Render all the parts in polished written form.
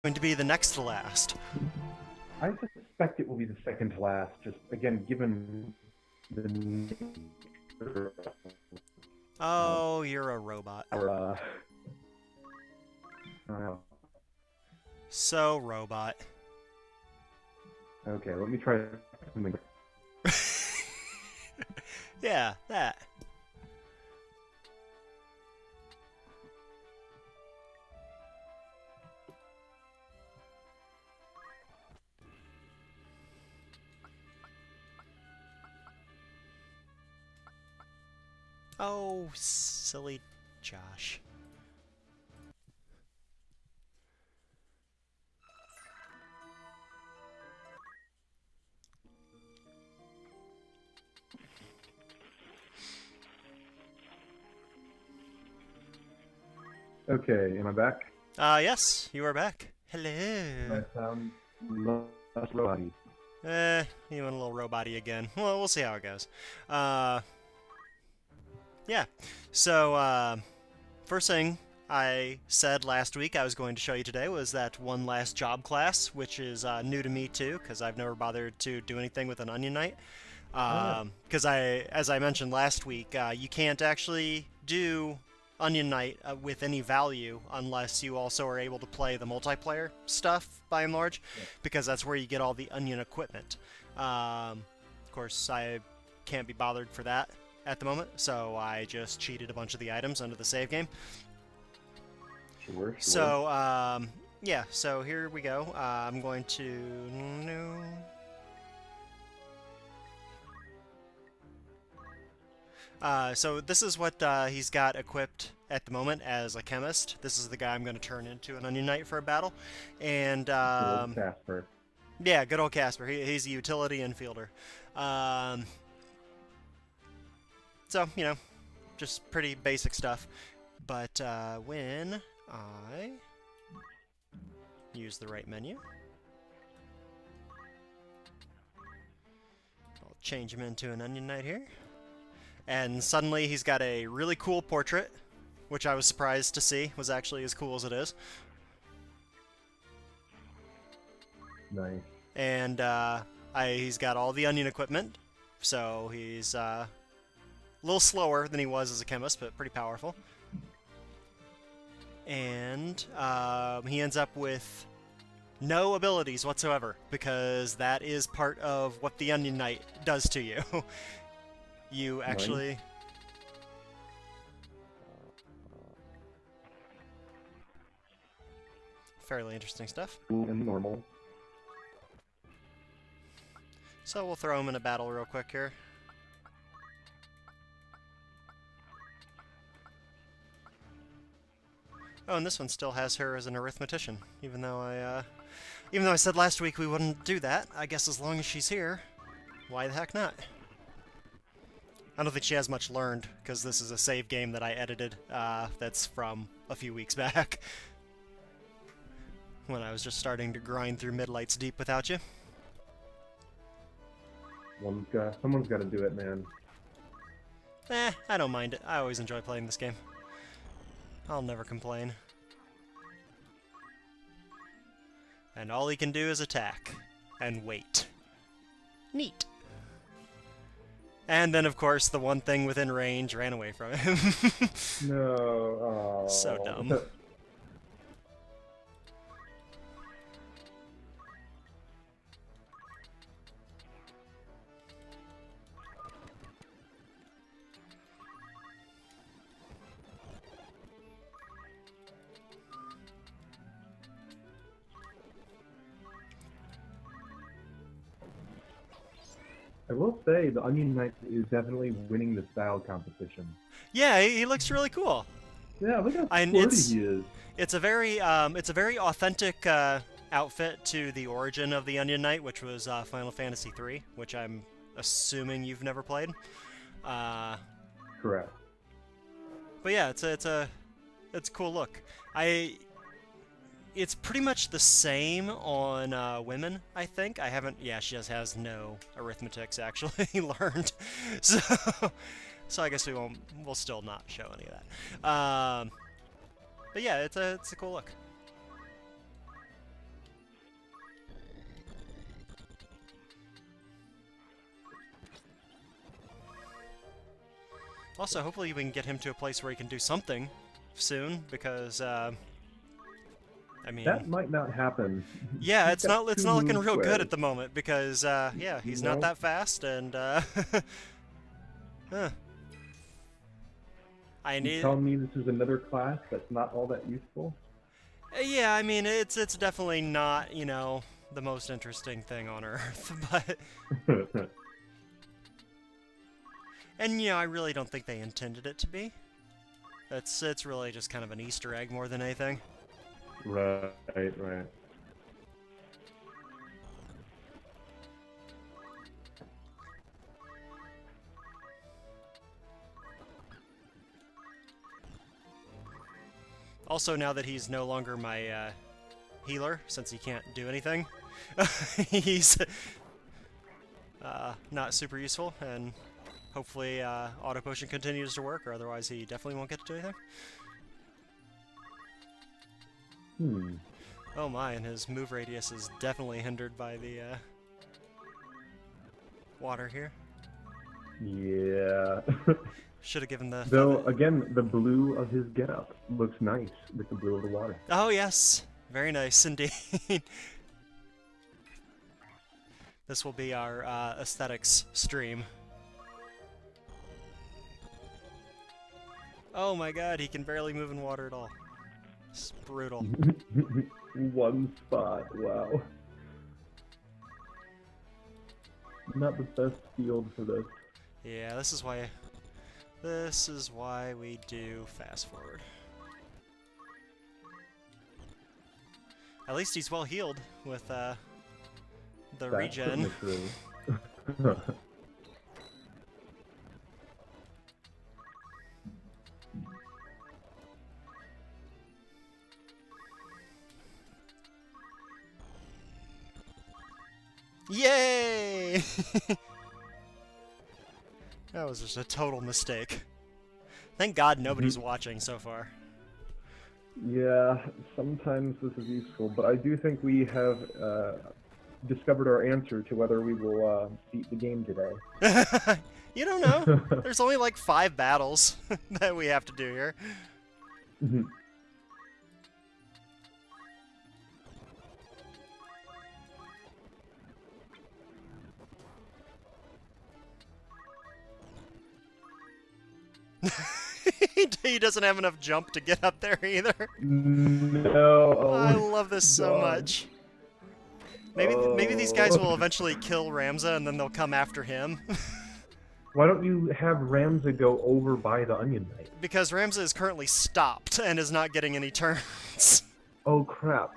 going to be the next to last. I suspect it will be the second to last, just again, given the nature of Oh, you're a robot. our, uh, So robot. okay, let me try something. Yeah, that. Oh, silly Josh. Okay, am I back? Yes, you are back. Hello. I sound less robot-y. You went a little robot-y again. Well, we'll see how it goes. Yeah. So, first thing I said last week I was going to show you today was that one last job class, which is new to me too, because I've never bothered to do anything with an Onion Knight. Because as I mentioned last week, you can't actually do Onion Knight with any value unless you also are able to play the multiplayer stuff, by and large, because that's where you get all the Onion equipment. Of course, I can't be bothered for that at the moment, so I just cheated a bunch of the items under the save game. Sure. So, yeah, so here we go. I'm going to... So this is what he's got equipped at the moment as a chemist. This is the guy I'm going to turn into an Onion Knight for a battle. And, Casper. yeah, good old Casper. He's a utility infielder. So, you know, just pretty basic stuff. But when I use the right menu, I'll change him into an Onion Knight here. And suddenly he's got a really cool portrait, which I was surprised to see was actually as cool as it is. Nice. And he's got all the Onion equipment, so he's a little slower than he was as a chemist, but pretty powerful. And he ends up with no abilities whatsoever, because that is part of what the Onion Knight does to you. You actually... Fairly interesting stuff. And normal. So we'll throw him in a battle real quick here. Oh, and this one still has her as an arithmetician, even though I said last week we wouldn't do that. I guess as long as she's here, why the heck not? I don't think she has much learned, because this is a save game that I edited that's from a few weeks back. When I was just starting to grind through Midlights Deep without you. Someone's got to do it, man. I don't mind it. I always enjoy playing this game. I'll never complain. And all he can do is attack. And wait. Neat. And then, of course, the one thing within range ran away from him. No. Oh. So dumb. I will say the Onion Knight is definitely winning the style competition. Yeah, he looks really cool. Yeah, look how And sporty he is. It's a very authentic outfit to the origin of the Onion Knight, which was Final Fantasy III, which I'm assuming you've never played. Correct. But yeah, it's a cool look. It's pretty much the same on women, I think. I haven't... Yeah, she just has no arithmetics actually learned. So I guess we'll still not show any of that. But yeah, it's a cool look. Also, hopefully we can get him to a place where he can do something soon, because, I mean... That might not happen. Yeah, He's it's got not 2 looking move real good squares. at the moment, because, yeah, he's not No. that fast, and, huh. I You need... telling me this is another class that's not all that useful? Yeah, I mean, it's definitely not, you know, the most interesting thing on Earth, but... And, you know, I really don't think they intended it to be. It's really just kind of an Easter egg more than anything. Right, right. Also, now that he's no longer my healer, since he can't do anything, he's not super useful, and hopefully Auto Potion continues to work, or otherwise he definitely won't get to do anything. Hmm. Oh my, and his move radius is definitely hindered by the water here. Yeah. Should have given the... Though, again, the blue of his getup looks nice with the blue of the water. Oh yes, very nice indeed. This will be our aesthetics stream. Oh my god, he can barely move in water at all. It's brutal. One spot, wow. Not the best field for this. Yeah, this is why we do fast forward. At least he's well healed with the That's regen. true. Yay! That was just a total mistake. Thank God nobody's watching so far. Yeah, sometimes this is useful, but I do think we have discovered our answer to whether we will beat the game today. You don't know. There's only like 5 battles that we have to do here. He doesn't have enough jump to get up there either. No. Oh, I love this so God. much. Maybe these guys will eventually kill Ramza and then they'll come after him. Why don't you have Ramza go over by the Onion Knight? Because Ramza is currently stopped and is not getting any turns. Oh crap.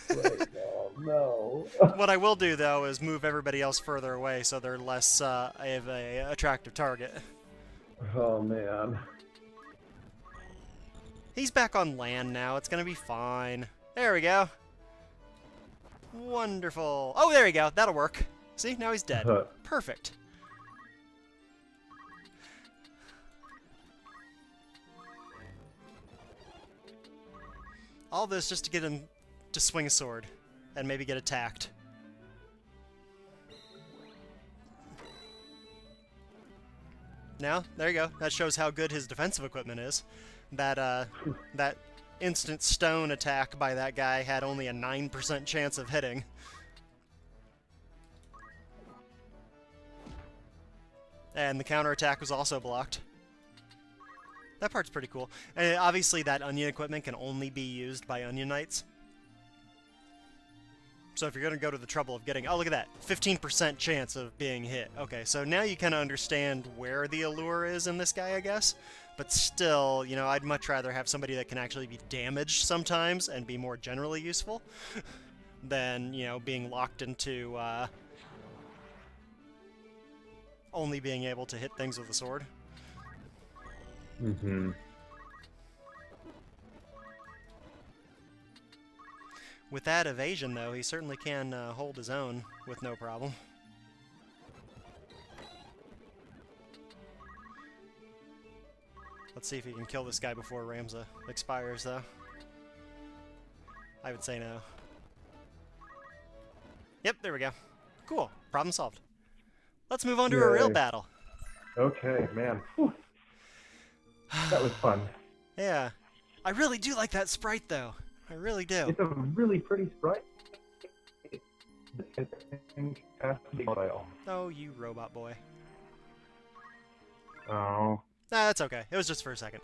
Right. Oh, no. What I will do though is move everybody else further away so they're less of a attractive target. Oh man. He's back on land now. It's gonna be fine. There we go. Wonderful. Oh, there we go. That'll work. See? Now he's dead. Perfect. All this just to get him to swing a sword and maybe get attacked. Now, there you go. That shows how good his defensive equipment is. That instant stone attack by that guy had only a 9% chance of hitting. And the counterattack was also blocked. That part's pretty cool. And obviously that onion equipment can only be used by Onion Knights. So if you're going to go to the trouble of getting... Oh, look at that. 15% chance of being hit. Okay, so now you kind of understand where the allure is in this guy, I guess. But still, you know, I'd much rather have somebody that can actually be damaged sometimes and be more generally useful than, you know, being locked into only being able to hit things with a sword. Mm-hmm. With that evasion, though, he certainly can hold his own with no problem. Let's see if he can kill this guy before Ramza expires, though. I would say no. Yep, there we go. Cool. Problem solved. Let's move on to a real Yay. battle. Okay, man. Whew. That was fun. Yeah. I really do like that sprite, though. I really do. It's a really pretty sprite. Oh, you robot boy. Oh. Nah, that's okay. It was just for a second.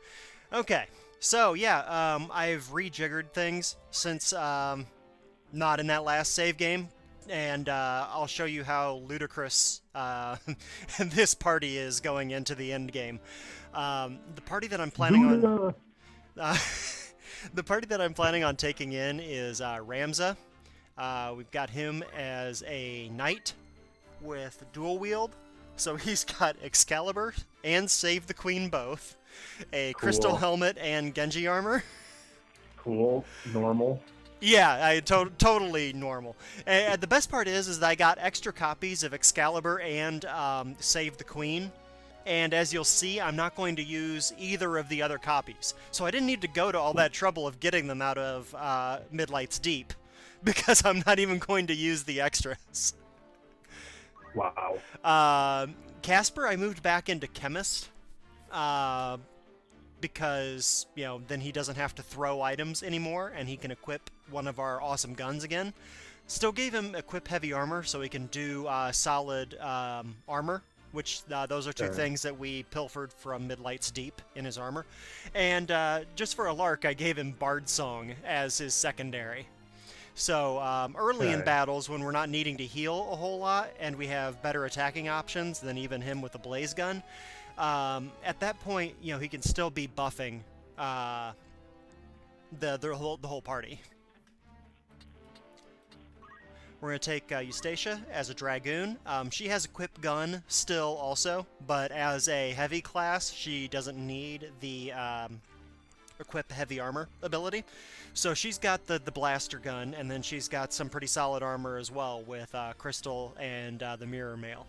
Okay. So, yeah, I've rejiggered things since not in that last save game. And I'll show you how ludicrous this party is going into the end game. The party that I'm planning on... the party that I'm planning on taking in is Ramza. We've got him as a knight with dual wield. So he's got Excalibur and Save the Queen both. A crystal helmet and Genji armor. Cool. Normal. Yeah, totally normal. And the best part is that I got extra copies of Excalibur and Save the Queen. And as you'll see, I'm not going to use either of the other copies. So I didn't need to go to all that trouble of getting them out of Midlight's Deep, because I'm not even going to use the extras. Wow. Casper, I moved back into Chemist, because, you know, then he doesn't have to throw items anymore, and he can equip one of our awesome guns again. Still gave him equip heavy armor, so he can do solid armor, which those are two things that we pilfered from Midlight's Deep in his armor. And just for a lark, I gave him Bard Song as his secondary. So early in battles, when we're not needing to heal a whole lot, and we have better attacking options than even him with the Blaze Gun, at that point, you know, he can still be buffing the whole party. We're going to take Eustacia as a Dragoon. She has equipped gun still also, but as a heavy class, she doesn't need the equip heavy armor ability. So she's got the blaster gun, and then she's got some pretty solid armor as well with Crystal and the Mirror Mail.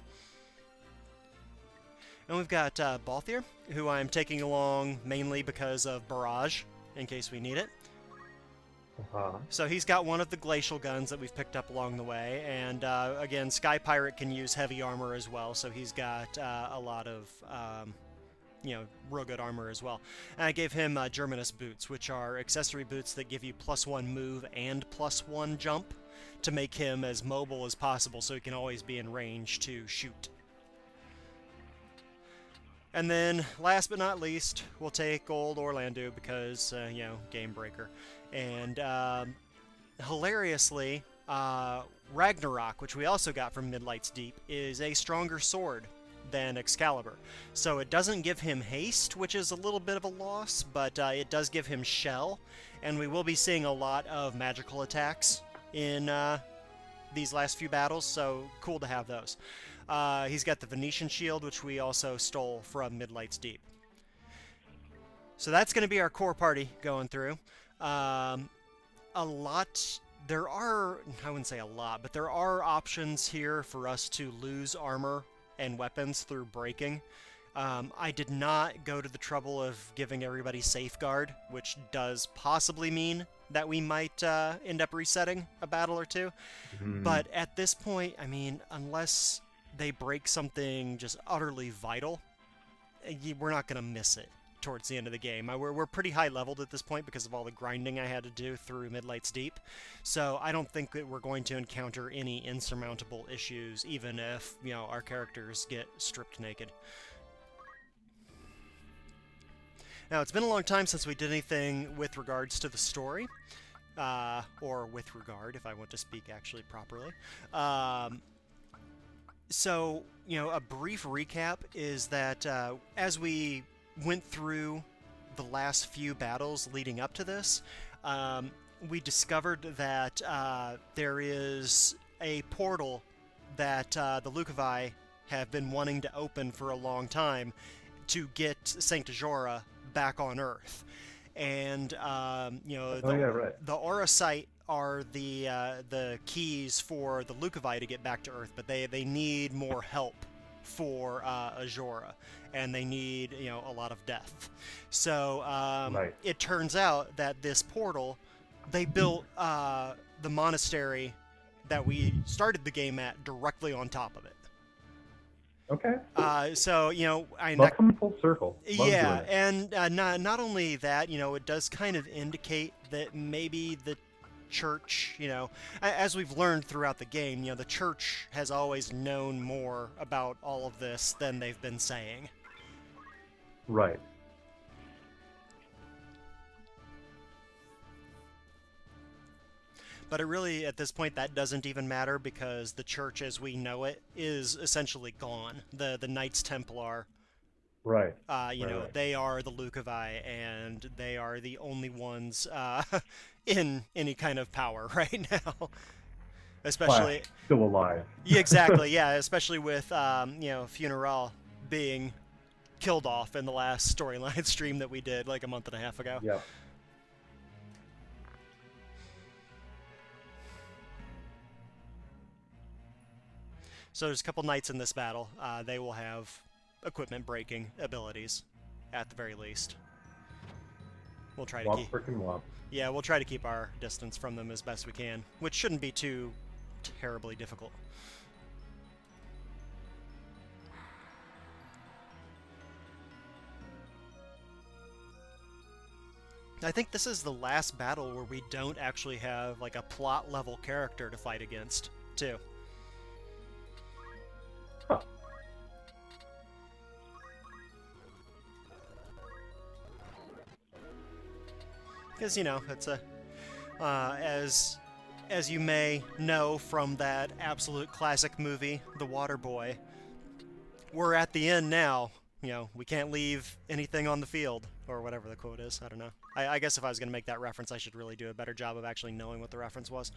And we've got Balthier, who I'm taking along mainly because of Barrage, in case we need it. So he's got one of the glacial guns that we've picked up along the way, and again, Sky Pirate can use heavy armor as well, so he's got a lot of, you know, real good armor as well. And I gave him Germanus boots, which are accessory boots that give you +1 move and +1 jump to make him as mobile as possible, so he can always be in range to shoot. And then, last but not least, we'll take old Orlando because, you know, game breaker. And hilariously, Ragnarok, which we also got from Midlight's Deep, is a stronger sword than Excalibur. So it doesn't give him haste, which is a little bit of a loss, but it does give him shell, and we will be seeing a lot of magical attacks in these last few battles, so cool to have those. He's got the Venetian shield, which we also stole from Midlight's Deep. So that's going to be our core party going through. There are, I wouldn't say a lot, but there are options here for us to lose armor and weapons through breaking. I did not go to the trouble of giving everybody Safeguard, which does possibly mean that we might end up resetting a battle or two. But at this point, I mean, unless they break something just utterly vital, we're not going to miss it towards the end of the game. We're pretty high leveled at this point because of all the grinding I had to do through Midlight's Deep, so I don't think that we're going to encounter any insurmountable issues, even if, you know, our characters get stripped naked. Now, it's been a long time since we did anything with regards to the story, or with regard, if I want to speak actually properly. So, you know, a brief recap is that as we went through the last few battles leading up to this, we discovered that there is a portal that the Lucavi have been wanting to open for a long time to get Sancta Jora back on Earth. And, you know, the Aura Site are the keys for the Lucavi to get back to Earth, but they need more help for Ajora, and they need, you know, a lot of death. So it turns out that this portal, they built the monastery that we started the game at directly on top of it. Okay. So, you know, Love coming full circle. Love yeah, doing it. and not only that, you know, it does kind of indicate that maybe the church, you know, as we've learned throughout the game, you know, the church has always known more about all of this than they've been saying. Right. But it really, at this point, that doesn't even matter because the church as we know it is essentially gone. The Knights Templar, Right. you know, Right. they are the Lucavi, and they are the only ones in any kind of power right now. Flash Especially, still alive. yeah, exactly, yeah, especially with, you know, Funeral being killed off in the last storyline stream that we did like a month and a half ago. Yep. So there's a couple knights in this battle. They will have equipment breaking abilities, at the very least. We'll try to keep. Frickin' womp. Yeah, we'll try to keep our distance from them as best we can, which shouldn't be too terribly difficult. I think this is the last battle where we don't actually have like a plot level character to fight against, too. Huh. Because, you know, it's a as you may know from that absolute classic movie, The Waterboy, we're at the end now. You know, we can't leave anything on the field, or whatever the quote is. I don't know. I guess if I was going to make that reference, I should really do a better job of actually knowing what the reference was.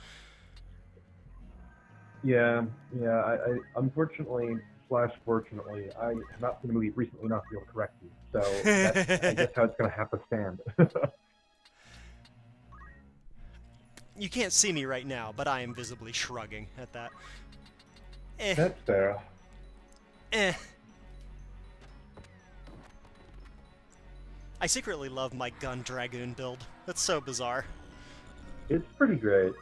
Yeah. I unfortunately, slash fortunately, I have not seen the movie recently enough to be able to correct you. So that's, I guess, how it's going to have to stand. You can't see me right now, but I am visibly shrugging at that. That's fair. Eh. I secretly love my gun dragoon build. That's so bizarre. It's pretty great.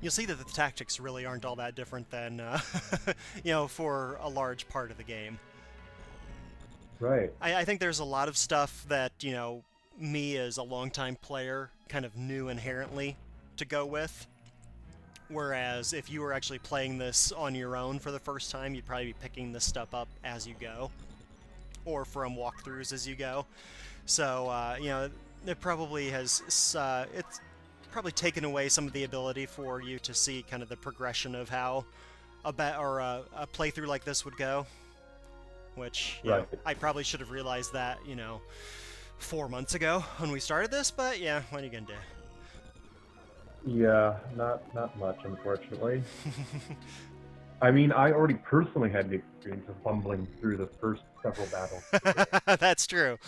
You'll see that the tactics really aren't all that different than, you know, for a large part of the game. Right. I think there's a lot of stuff that, you know, me as a longtime player kind of knew inherently to go with. Whereas if you were actually playing this on your own for the first time, you'd probably be picking this stuff up as you go. Or from walkthroughs as you go. So, you know, it probably has... it's probably taken away some of the ability for you to see kind of the progression of how a playthrough like this would go. Which, you know, I probably should have realized that, you know, 4 months ago when we started this, but yeah, what are you gonna do? Yeah, not much, unfortunately. I mean, I already personally had the experience of fumbling through the first several battles. That's true.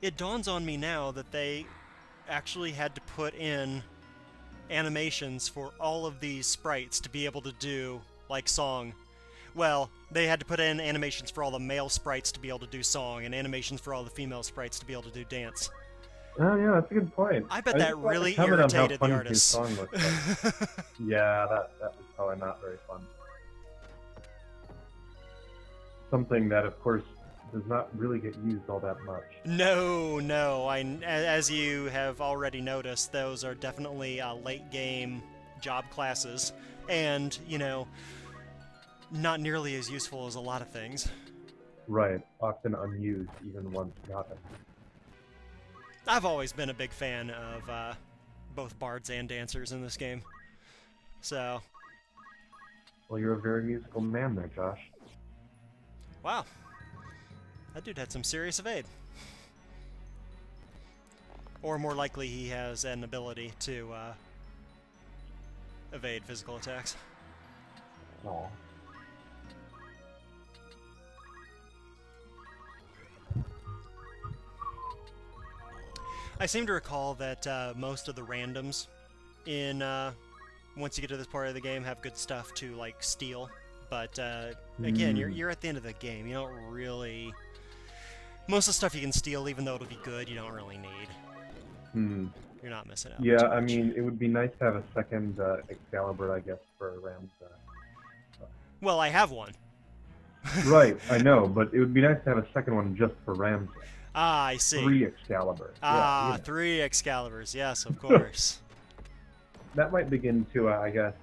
It dawns on me now that they actually had to put in animations for all of these sprites to be able to do, like, song. Well, they had to put in animations for all the male sprites to be able to do song, and animations for all the female sprites to be able to do dance. Oh, yeah, that's a good point. I bet that really irritated the artists. Song was, yeah, that was probably not very fun. Something that, of course, does not really get used all that much. No. As you have already noticed, those are definitely late game job classes, and, you know, not nearly as useful as a lot of things. Right, often unused even once gotten. I've always been a big fan of both bards and dancers in this game. So, Well, you're a very musical man there, Josh. wow. That dude had some serious evade. Or more likely, he has an ability to evade physical attacks. Oh. I seem to recall that most of the randoms in once you get to this part of the game have good stuff to like steal, but again, you're at the end of the game. You don't really most of the stuff you can steal, even though it'll be good, you don't really need. You're not missing out. Yeah, I mean, it would be nice to have a second Excalibur, I guess, for Rams. Well, I have one. Right, I know, but it would be nice to have a second one just for Rams. Ah, I see. 3 Excalibur. Ah, yeah. 3 Excaliburs. Yes, of course. That might begin to, I guess,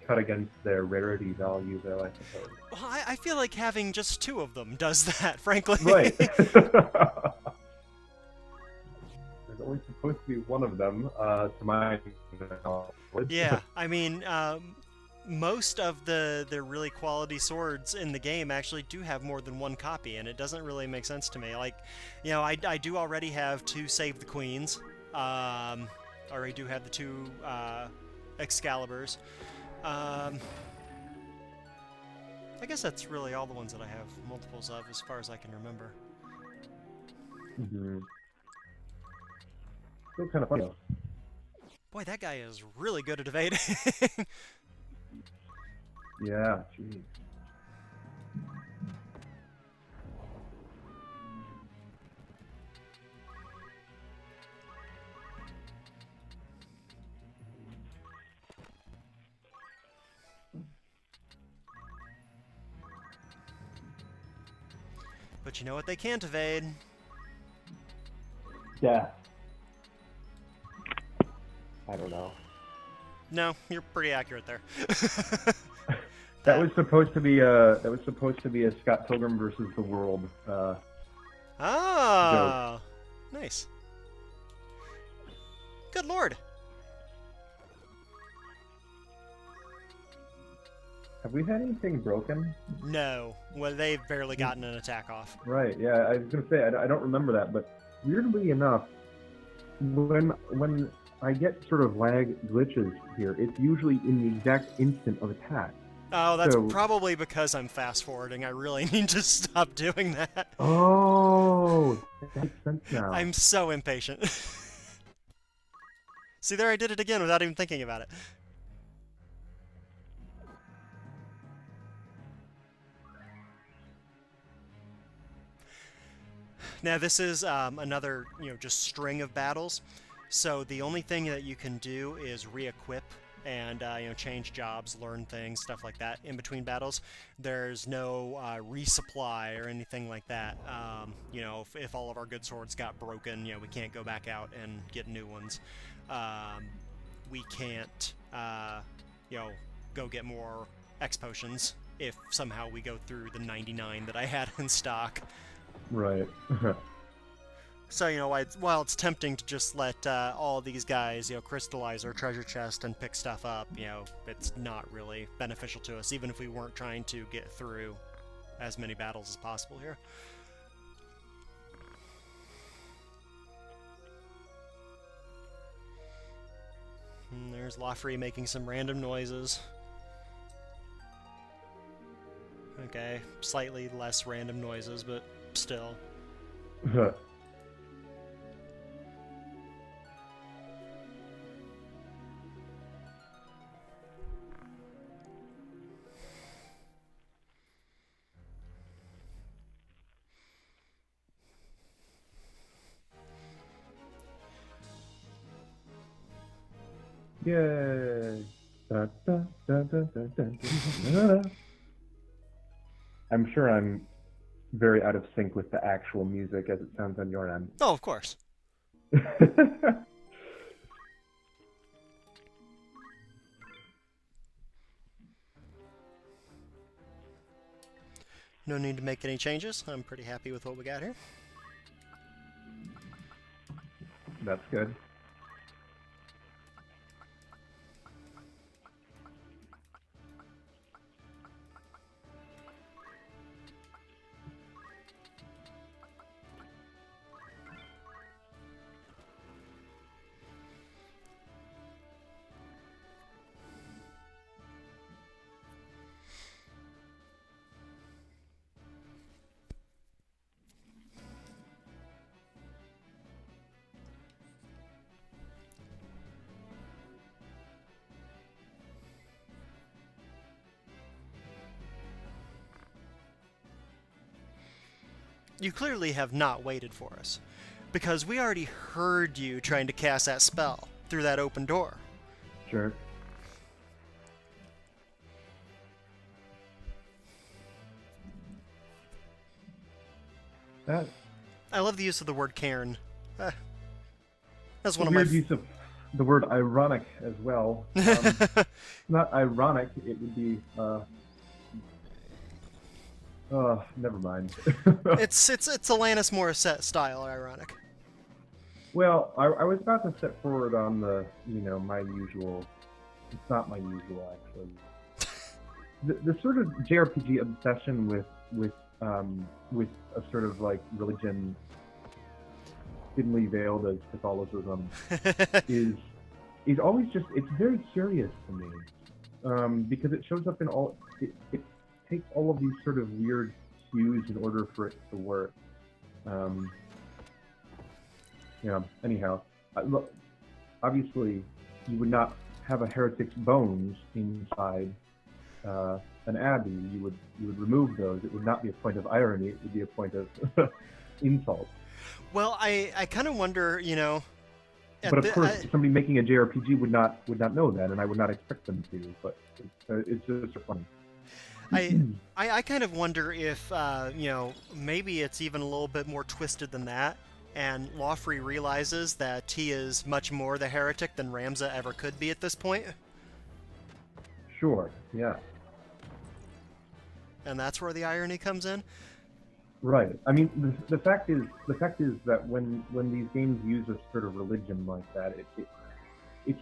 cut against their rarity value, though, I suppose. Well, I feel like having just 2 of them does that, frankly. Right. There's only supposed to be one of them, to my knowledge. Yeah, I mean, most of the really quality swords in the game actually do have more than 1 copy, and it doesn't really make sense to me. Like, you know, I do already have 2 Save the Queens. Already do have the 2 Excaliburs. I guess that's really all the ones that I have multiples of, as far as I can remember. Still kind of funny, though. Boy, that guy is really good at evading. Yeah, geez. But you know what they can't evade? Yeah. I don't know. No, you're pretty accurate there. That was supposed to be a Scott Pilgrim versus the World. Oh, nice. Good lord. Have we had anything broken? No. Well, they've barely gotten an attack off. Right. Yeah, I was gonna say I don't remember that, but weirdly enough, when I get sort of lag glitches here, it's usually in the exact instant of attack. Oh, that's probably because I'm fast-forwarding. I really need to stop doing that. Oh, that makes sense now. I'm so impatient. See, there I did it again without even thinking about it. Now, this is another, just string of battles. So the only thing that you can do is re-equip and change jobs, learn things, stuff like that in between battles. There's no resupply or anything like that. If all of our good swords got broken, we can't go back out and get new ones. We can't, go get more X potions if somehow we go through the 99 that I had in stock. Right. So, while it's tempting to just let all these guys, crystallize our treasure chest and pick stuff up, it's not really beneficial to us, even if we weren't trying to get through as many battles as possible here. And there's Lafrey making some random noises. Okay, slightly less random noises, but still. Yay! Da, da, da, da, da, da, da. I'm sure I'm very out of sync with the actual music as it sounds on your end. Oh, of course. No need to make any changes. I'm pretty happy with what we got here. That's good. You clearly have not waited for us, because we already heard you trying to cast that spell through that open door. Sure. That I love the use of the word cairn. That's one of weird my... use of the word ironic as well. Not ironic, it would be never mind. It's Alanis Morissette style ironic. Well, I was about to step forward on the, my usual. It's not my usual, actually. The sort of JRPG obsession with a sort of like religion, thinly veiled as Catholicism, is always just, it's very curious to me, because it shows up in all. It takes all of these sort of weird cues in order for it to work. Anyhow, look, obviously, you would not have a heretic's bones inside an abbey. You would remove those. It would not be a point of irony. It would be a point of insult. Well, I kind of wonder, But of course, somebody making a JRPG would not know that, and I would not expect them to. But it's just so funny. I kind of wonder if maybe it's even a little bit more twisted than that. And Lawfrey realizes that he is much more the heretic than Ramza ever could be at this point. Sure, yeah. And that's where the irony comes in? Right. I mean, the fact is that when these games use a sort of religion like that, it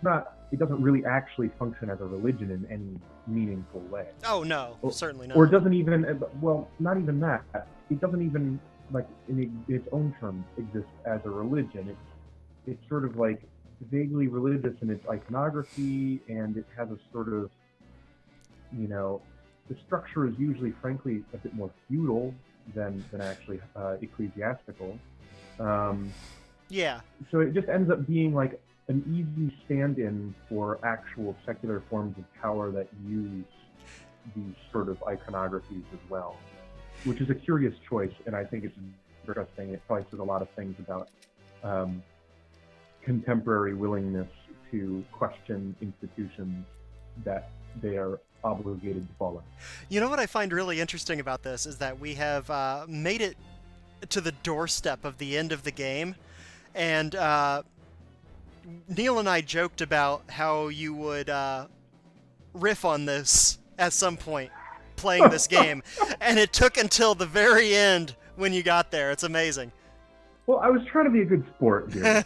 doesn't really actually function as a religion in any meaningful way. Oh, no, certainly not. Or it doesn't even, well, not even that. It doesn't even, like, in its own terms, exist as a religion. It's sort of like vaguely religious in its iconography, and it has a sort of, the structure is usually, frankly, a bit more feudal than actually ecclesiastical. Yeah. So it just ends up being like an easy stand-in for actual secular forms of power that use these sort of iconographies as well, which is a curious choice, and I think it's interesting. It probably says a lot of things about contemporary willingness to question institutions that they are obligated to follow. You know what I find really interesting about this is that we have made it to the doorstep of the end of the game, and Neil and I joked about how you would riff on this at some point playing this game, and it took until the very end when you got there. It's amazing. Well, I was trying to be a good sport here.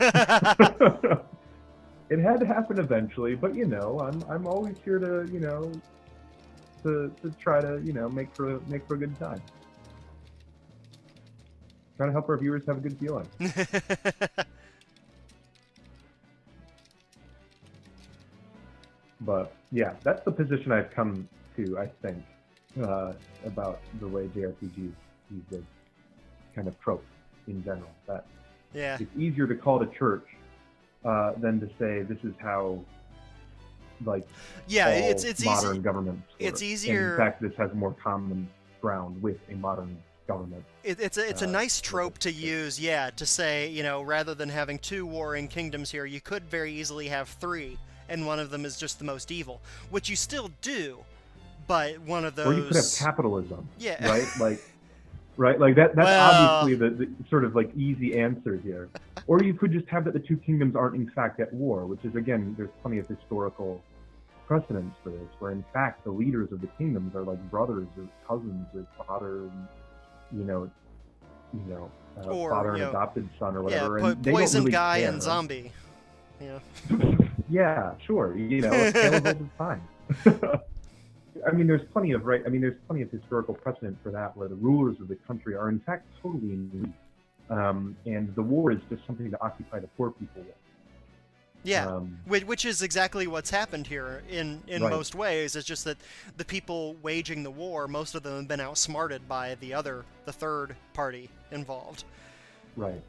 It had to happen eventually, but I'm always here to to try to make for a good time. Trying to help our viewers have a good feeling. But yeah, that's the position I've come to, I think, about the way JRPGs use this kind of trope in general. That yeah, it's easier to call to church than to say this is how, like, it's modern easy. governments work. It's easier. And in fact, this has more common ground with a modern government. It's a nice trope to use, to say, rather than having two warring kingdoms here, you could very easily have three, and one of them is just the most evil, which you still do, but one of those... Or you could have capitalism, yeah. right? Like that's obviously the sort of like easy answer here. Or you could just have that the two kingdoms aren't in fact at war, which is, again, there's plenty of historical precedents for this, where in fact the leaders of the kingdoms are like brothers or cousins or father or, father and adopted son or whatever. Yeah, and they poison don't really guy care. and zombie. Yeah. Yeah, sure. A tale of old time. I mean, there's plenty of historical precedent for that, where the rulers of the country are in fact totally in need, and the war is just something to occupy the poor people with. Yeah, which is exactly what's happened here in Right. most ways. It's just that the people waging the war, most of them have been outsmarted by the third party involved. Right.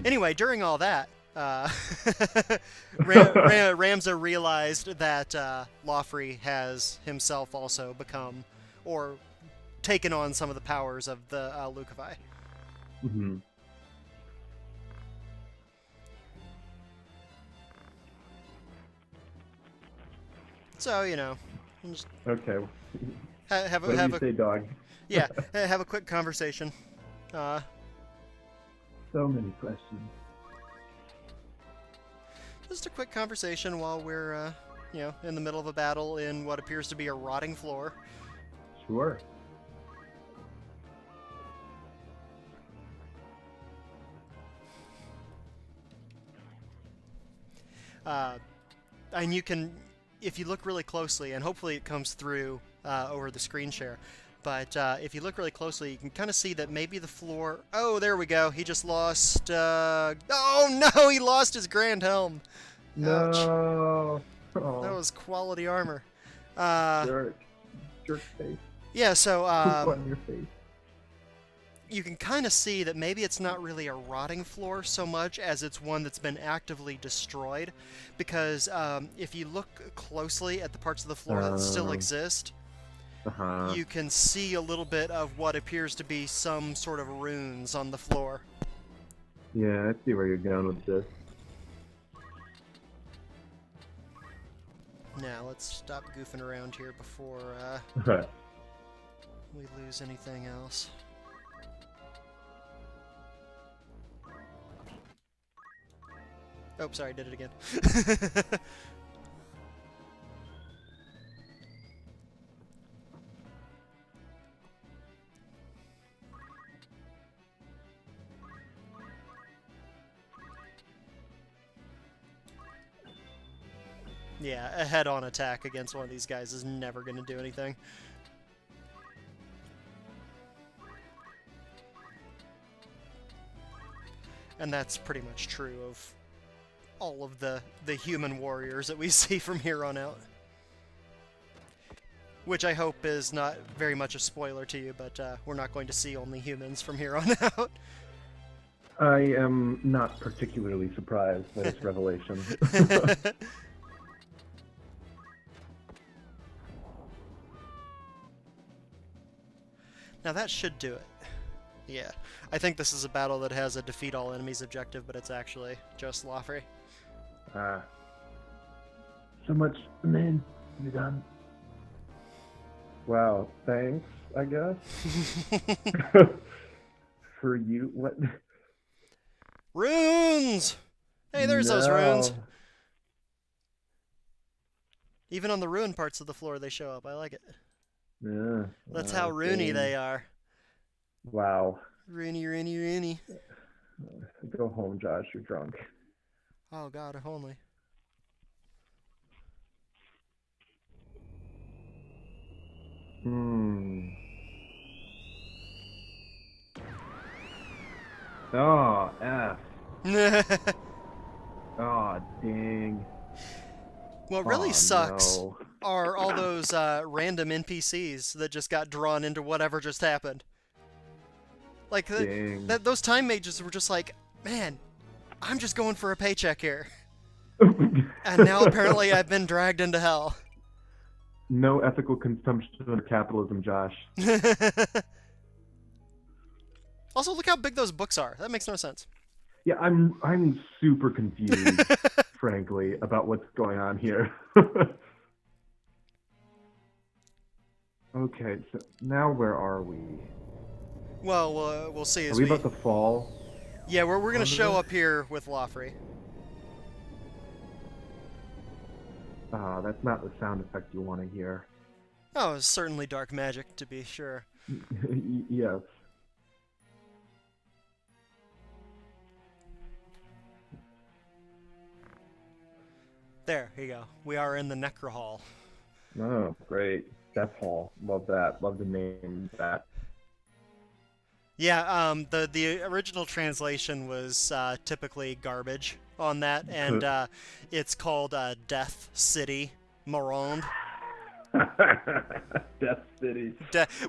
Anyway, during all that, Ramza realized that Lawfrey has himself also become, or taken on some of the powers of the Lucavi. Mm-hmm. So, you know, just Okay. have What do you say, dog? yeah, have a quick conversation. So many questions. Just a quick conversation while we're, you know, in the middle of a battle in what appears to be a rotting floor. Sure. And you can, if you look really closely, and hopefully it comes through over the screen share, but if you look really closely, you can kind of see that maybe the floor... Oh, there we go. He just lost... Oh, no! He lost his Grand Helm. Ouch. No. Oh, That was quality armor. jerk. Jerk face. Yeah, so Poop on your face. you can kind of see that maybe it's not really a rotting floor so much as it's one that's been actively destroyed, because if you look closely at the parts of the floor that still exist, you can see a little bit of what appears to be some sort of runes on the floor. Yeah, I see where you're going with this. Now, let's stop goofing around here before we lose anything else. Oh, sorry, I did it again. Yeah, a head-on attack against one of these guys is never going to do anything. And that's pretty much true of all of the human warriors that we see from here on out. Which I hope is not very much a spoiler to you, but we're not going to see only humans from here on out. I am not particularly surprised by this revelation. Now that should do it. Yeah. I think this is a battle that has a defeat all enemies objective, but it's actually just Loffrey. So much men to be done. Wow, thanks, I guess. For you, what? Runes! Hey, there's those runes. Even on the ruined parts of the floor, they show up. I like it. Yeah. That's how runey they are. Wow. Rooney, Rooney, Rooney. Go home, Josh. You're drunk. Oh, God, if only. Oh, F. Oh, dang. What really sucks no. are all those random NPCs that just got drawn into whatever just happened. Like, those time mages were just like, man, I'm just going for a paycheck here. And now apparently I've been dragged into hell. No ethical consumption of capitalism, Josh. Also, look how big those books are. That makes no sense. Yeah, I'm super confused, frankly, about what's going on here. Okay, so now where are we? Well, we'll see. Are we about to fall? Yeah, we're going to show up here with Loffrey. That's not the sound effect you want to hear. Oh, it's certainly dark magic, to be sure. Yes. There, here you go. We are in the Necrohol. Oh, great. Death Hall. Love that. Love the name of that. Yeah, the original translation was typically garbage on that, and it's called Death City, Mullonde. Death City.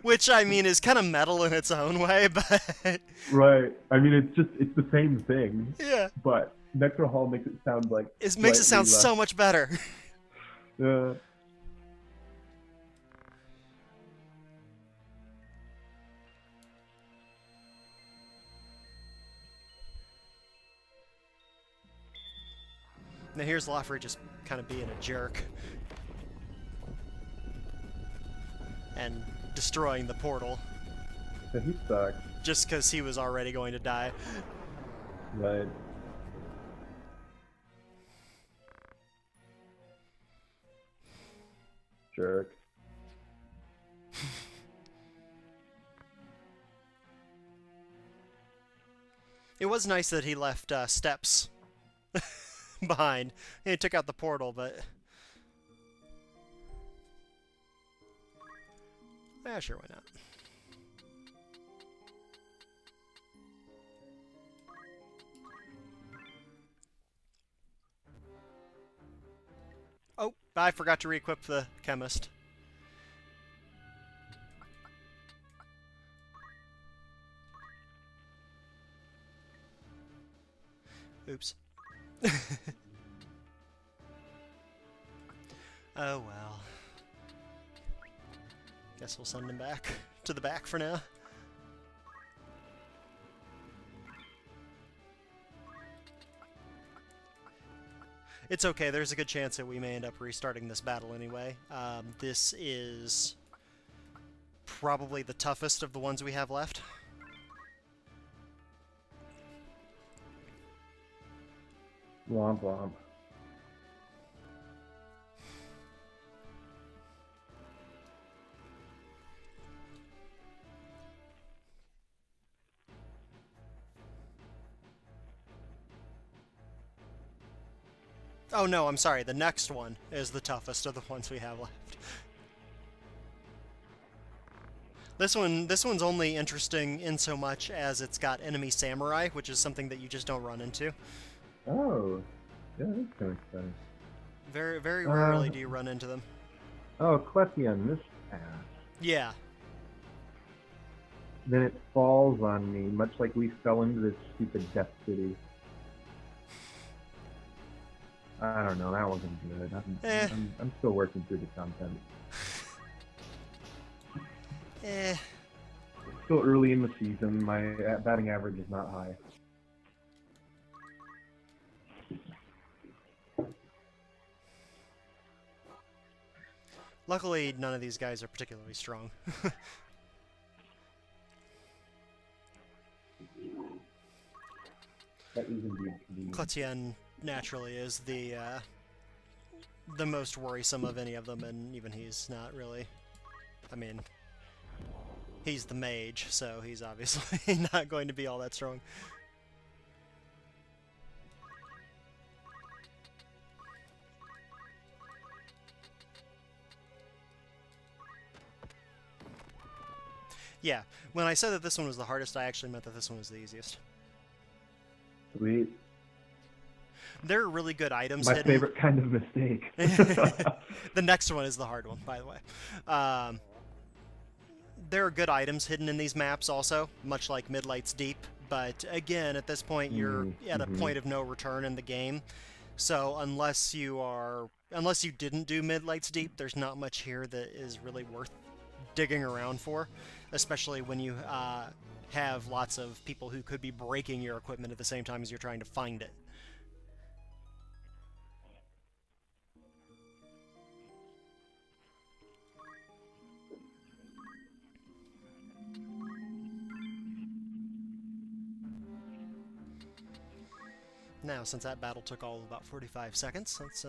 Which, I mean, is kind of metal in its own way, but... Right. I mean, it's the same thing. Yeah. But Necrohol makes it sound like... It makes it sound so much better. Yeah. Now here's Lofri just kind of being a jerk. And destroying the portal. So he sucks. Just because he was already going to die. Right. Jerk. It was nice that he left steps behind. He took out the portal, but... yeah, sure, why not? Oh, I forgot to re-equip the chemist. Oops. Oh well. Guess we'll send him back to the back for now. It's okay, there's a good chance that we may end up restarting this battle anyway. This is probably the toughest of the ones we have left. Womp womp. Oh no, I'm sorry, the next one is the toughest of the ones we have left. This one's only interesting in so much as it's got enemy samurai, which is something that you just don't run into. Oh, yeah, that's kind of exciting. Very, very rarely do you run into them. Oh, Clethian, this ass. Yeah. Then it falls on me, much like we fell into this stupid Death City. I don't know, that wasn't good. I'm still working through the content. Still early in the season, my batting average is not high. Luckily, none of these guys are particularly strong. That is indeed convenient. Cletien naturally is the most worrisome of any of them, and even he's not really. I mean, he's the mage, so he's obviously not going to be all that strong. Yeah, when I said that this one was the hardest, I actually meant that this one was the easiest. Sweet. There are really good items My hidden. favorite kind of mistake. The next one is the hard one, by the way. There are good items hidden in these maps also, much like Midlight's Deep, but again, at this point, you're at a point of no return in the game. So unless you didn't do Midlight's Deep, there's not much here that is really worth digging around for, especially when you have lots of people who could be breaking your equipment at the same time as you're trying to find it. Now, since that battle took all of about 45 seconds, let's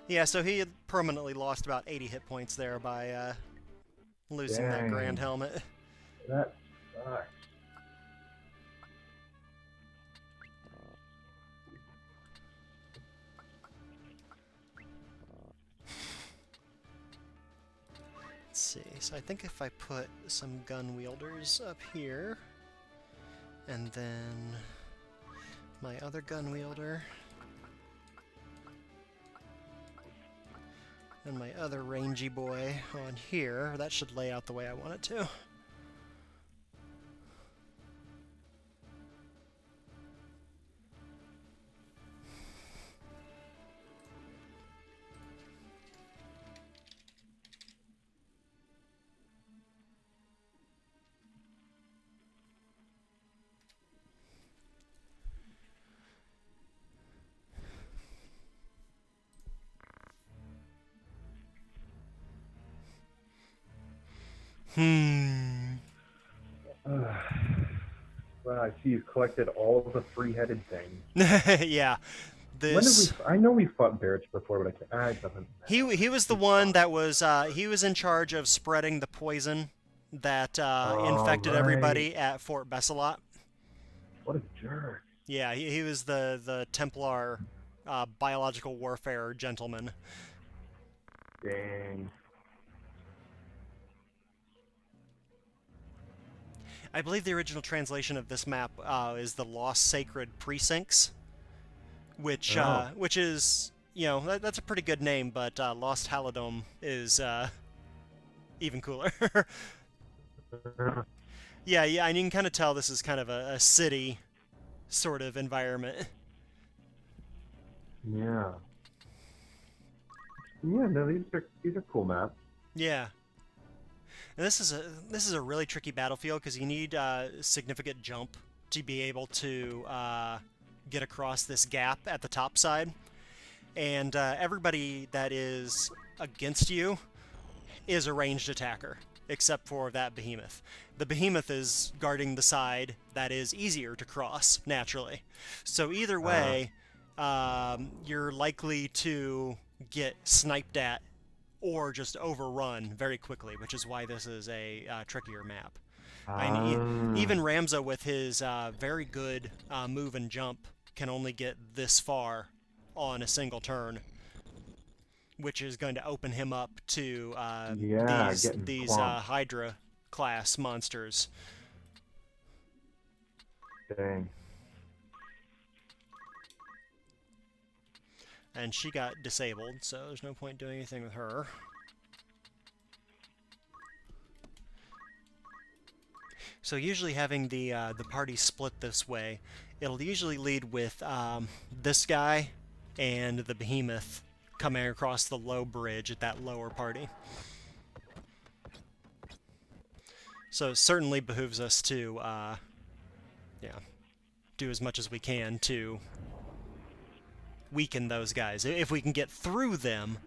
yeah, so he had permanently lost about 80 hit points there by losing that Grand Helmet. That sucks. Let's see, so I think if I put some gun wielders up here, and then my other gun wielder, and my other rangy boy on here, that should lay out the way I want it to. Well, I see you've collected all the three-headed things. Yeah. When did we? This I know we fought Barrich before, but I can't. It doesn't matter. he was the one that was he was in charge of spreading the poison that Oh, infected right. everybody at Fort Bessalot. What a jerk. Yeah, he was the Templar biological warfare gentleman. Dang. I believe the original translation of this map is the Lost Sacred Precincts, which Oh. which is, you know, that's a pretty good name, but Lost Halidom is even cooler. Yeah, and you can kind of tell this is kind of a city sort of environment. Yeah. Yeah. No, these are cool maps. Yeah. And this is a really tricky battlefield because you need significant jump to be able to get across this gap at the top side, and everybody that is against you is a ranged attacker, except for that behemoth. The behemoth is guarding the side that is easier to cross naturally. So either way, you're likely to get sniped at or just overrun very quickly, which is why this is a trickier map. I mean, even Ramza with his very good move and jump can only get this far on a single turn, which is going to open him up to these Hydra class monsters. Dang. And she got disabled, so there's no point doing anything with her. So usually having the party split this way, it'll usually lead with this guy and the behemoth coming across the low bridge at that lower party. So it certainly behooves us to do as much as we can to weaken those guys. If we can get through them,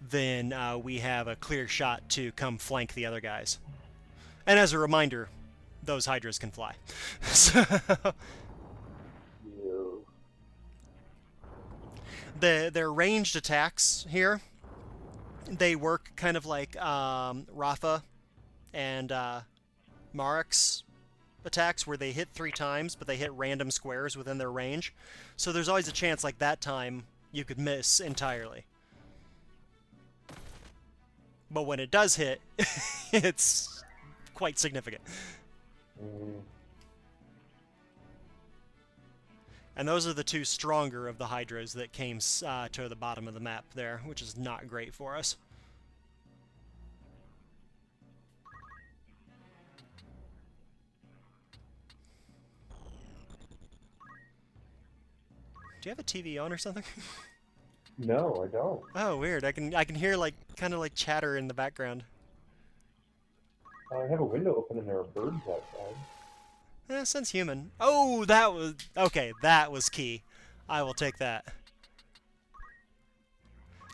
then we have a clear shot to come flank the other guys. And as a reminder, those Hydras can fly. So their ranged attacks here, they work kind of like Rafa and Marek's attacks, where they hit 3 times, but they hit random squares within their range. So there's always a chance, like that time, you could miss entirely. But when it does hit, it's quite significant. And those are the 2 stronger of the Hydras that came to the bottom of the map there, which is not great for us. Do you have a TV on or something? No, I don't. Oh, weird. I can hear like kind of like chatter in the background. I have a window open and there are birds outside. Sounds human. Oh, that was okay. That was key. I will take that.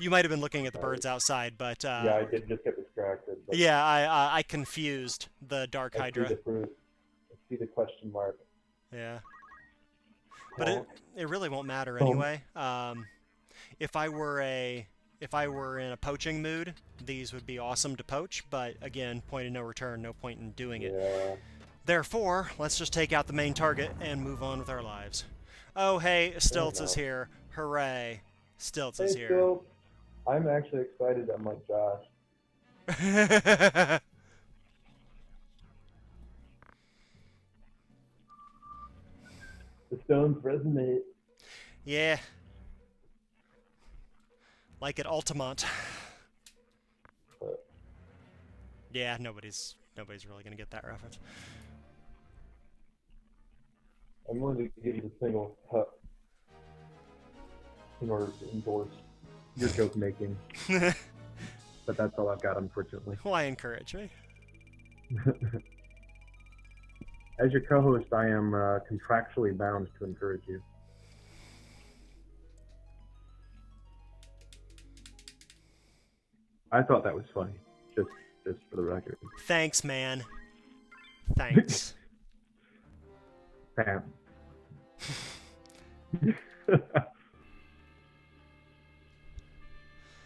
You might have been looking at the birds outside, but yeah, I did just get distracted. But yeah, I confused the Dark Hydra. I see the question mark. Yeah. But it really won't matter anyway. If I were in a poaching mood, these would be awesome to poach, but again, point of no return, no point in doing it. Therefore, let's just take out the main target and move on with our lives. Oh, hey, Stilts is here. Hooray. Stilts is here. Stilts. I'm actually excited, unlike Josh. The stones resonate. Yeah. Like at Altamont. Yeah, nobody's really gonna get that reference. I'm willing to give you a single cut in order to endorse your joke making. But that's all I've got, unfortunately. Why encourage me? As your co-host, I am contractually bound to encourage you. I thought that was funny. Just just for the record. Thanks, man. Thanks. Bam.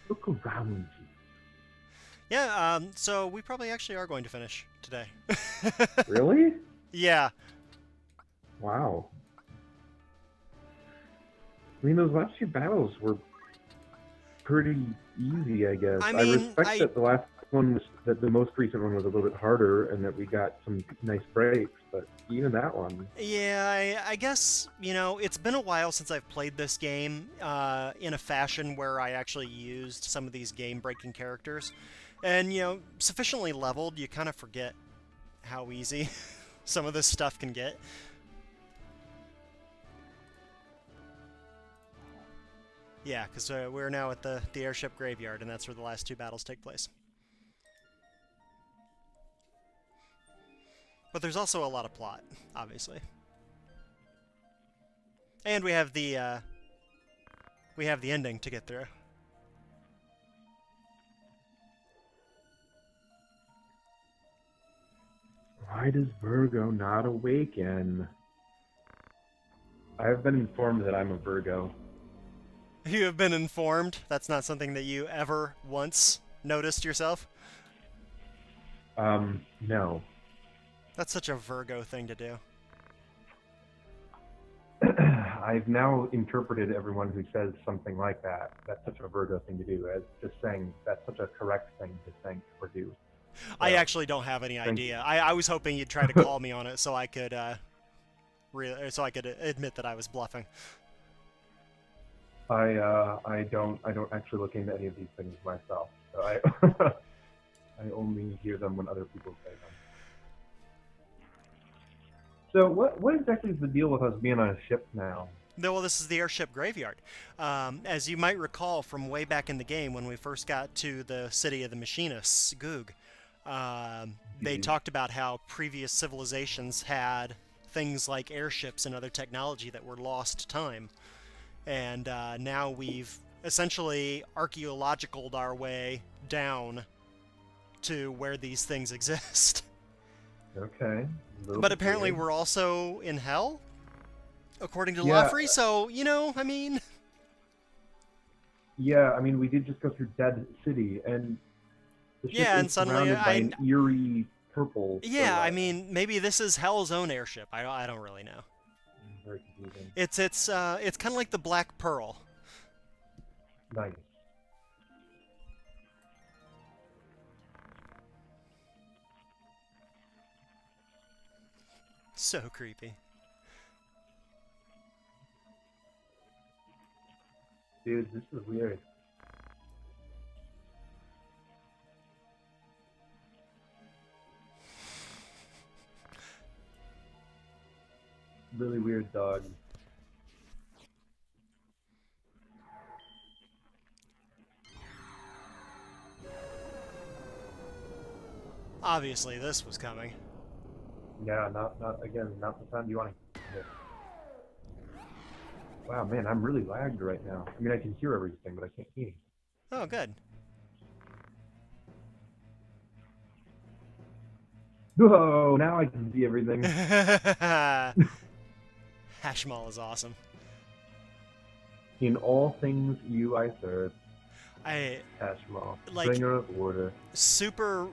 Look around you. Yeah, so we probably actually are going to finish today. Really? Yeah. Wow. I mean, those last few battles were pretty easy, I guess. I I mean, respect that the last one was, that the most recent one was a little bit harder and that we got some nice breaks, but even that one. Yeah, I guess, you know, it's been a while since I've played this game in a fashion where I actually used some of these game-breaking characters. And, you know, sufficiently leveled, you kind of forget how easy some of this stuff can get. Yeah, because we're now at the Airship Graveyard, and that's where the last two battles take place. But there's also a lot of plot, obviously. And we have the ending to get through. Why does Virgo not awaken? I have been informed that I'm a Virgo. You have been informed? That's not something that you ever once noticed yourself? No. That's such a Virgo thing to do. I've now interpreted everyone who says something like that. That's such a Virgo thing to do, as just saying that's such a correct thing to think or do. I actually don't have any idea. I was hoping you'd try to call me on it so I could admit that I was bluffing. I don't actually look into any of these things myself. So I I only hear them when other people say them. So what exactly is the deal with us being on a ship now? Well, this is the Airship Graveyard. As you might recall from way back in the game when we first got to the city of the Machinists, Goog, they talked about how previous civilizations had things like airships and other technology that were lost to time. And now we've essentially archaeologicaled our way down to where these things exist. Okay. But apparently we're also in hell, according to Yeah. Lafrey, so, you know, I mean... Yeah, I mean, we did just go through Dead City, and the ship Yeah, is and suddenly surrounded by an eerie purple. Yeah, I silhouette. mean, maybe this is Hell's own airship. I don't really know. Very confusing. It's kind of like the Black Pearl. Nice. So creepy. Dude, this is weird. Really weird dog. Obviously, this was coming. Yeah, not the sound you want to hear. Wow, man, I'm really lagged right now. I mean, I can hear everything, but I can't see anything. Oh, good. Whoa, now I can see everything. Hashmal is awesome. In all things you I serve. Hashmal, like, bringer of order. Super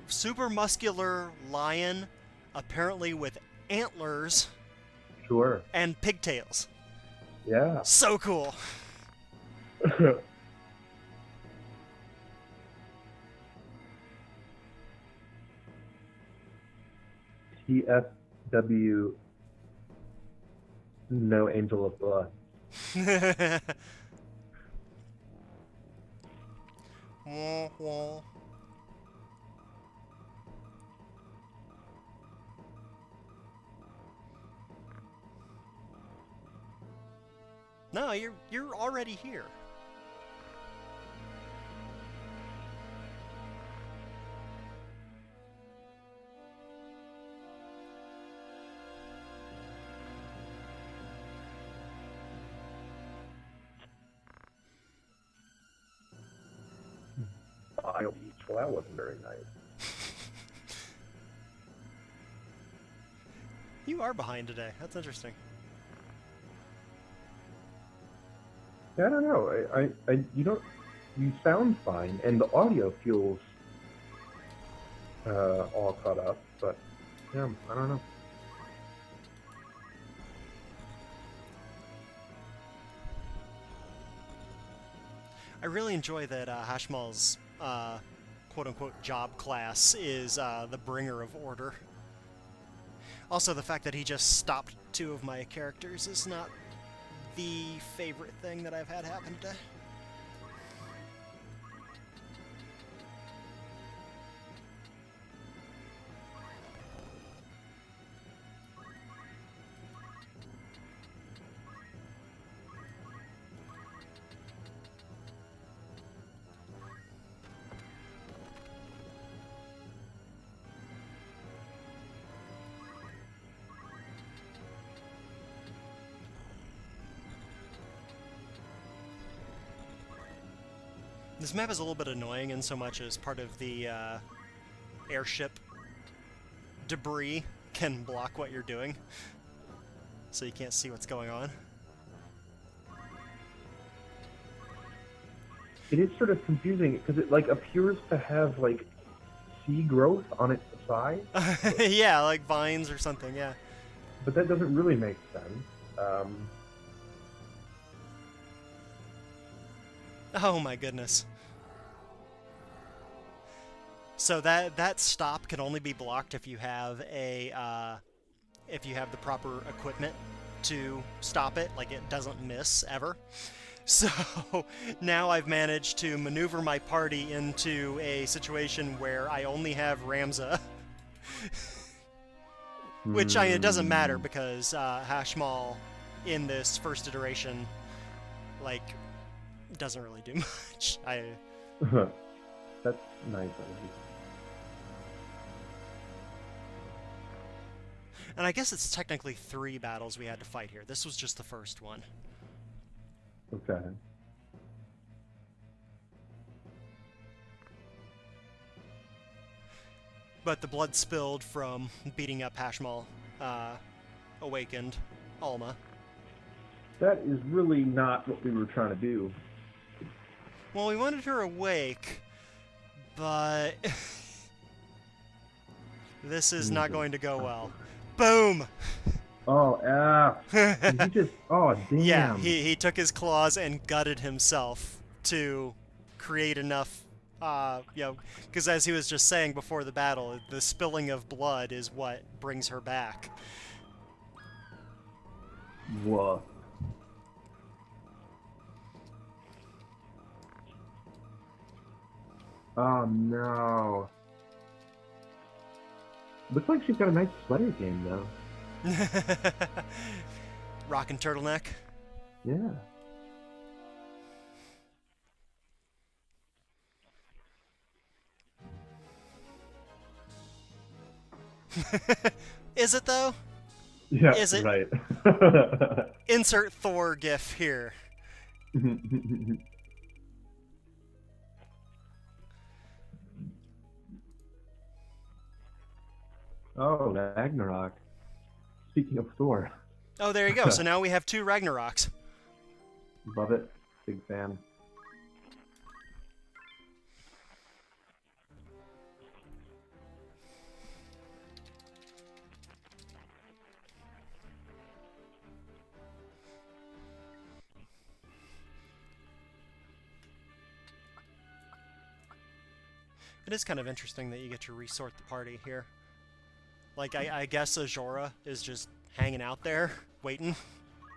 muscular lion, apparently with antlers. Sure. And pigtails. Yeah. So cool. TFW, no angel of blood. Wah, wah. No, you're already here. Well, that wasn't very nice. you are behind today. That's interesting. Yeah, I don't know. You sound fine, and the audio feels all caught up, but yeah, I don't know. I really enjoy that Hashmal's quote-unquote job class is the bringer of order. Also, the fact that he just stopped 2 of my characters is not the favorite thing that I've had happen today. This map is a little bit annoying in so much as part of the airship debris can block what you're doing, so you can't see what's going on. It is sort of confusing because it like appears to have like sea growth on its side. Yeah, like vines or something, yeah. But that doesn't really make sense. Oh my goodness. So that stop can only be blocked if you have a if you have the proper equipment to stop it, like it doesn't miss ever. So now I've managed to maneuver my party into a situation where I only have Ramza. Which, it doesn't matter because Hashmal in this first iteration, like, doesn't really do much. That's nice of you. And I guess it's technically 3 battles we had to fight here. This was just the first one. Okay. But the blood spilled from beating up Hashmal awakened Alma. That is really not what we were trying to do. Well, we wanted her awake, but this is not going to go well. Boom! Oh, he just, oh, damn. Yeah, he took his claws and gutted himself to create enough, because as he was just saying before the battle, the spilling of blood is what brings her back. Whoa. Oh, no. Looks like she's got a nice sweater game, though. Rockin' turtleneck. Yeah. Is it though? Yeah, is it? Right. Insert Thor gif here. Oh, Ragnarok. Speaking of Thor. Oh, there you go. So now we have 2 Ragnaroks. Love it. Big fan. It is kind of interesting that you get to resort the party here. Like, I guess Azora is just hanging out there, waiting.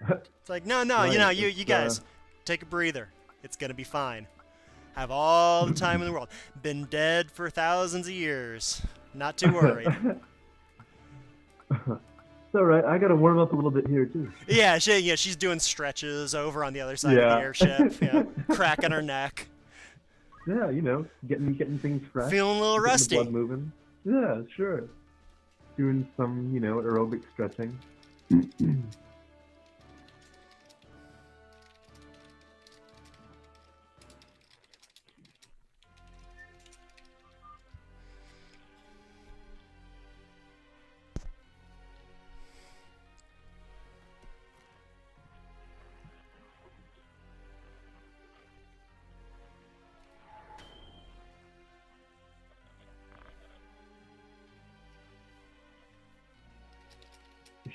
It's like, no, Right, you guys, take a breather. It's gonna be fine. Have all the time in the world. Been dead for thousands of years. Not too worried. It's alright, I gotta warm up a little bit here, too. Yeah, she's doing stretches over on the other side of the airship. Yeah, cracking her neck. Yeah, you know, getting things fresh. Feeling a little rusty. The blood moving. Yeah, sure. Doing some, you know, aerobic stretching.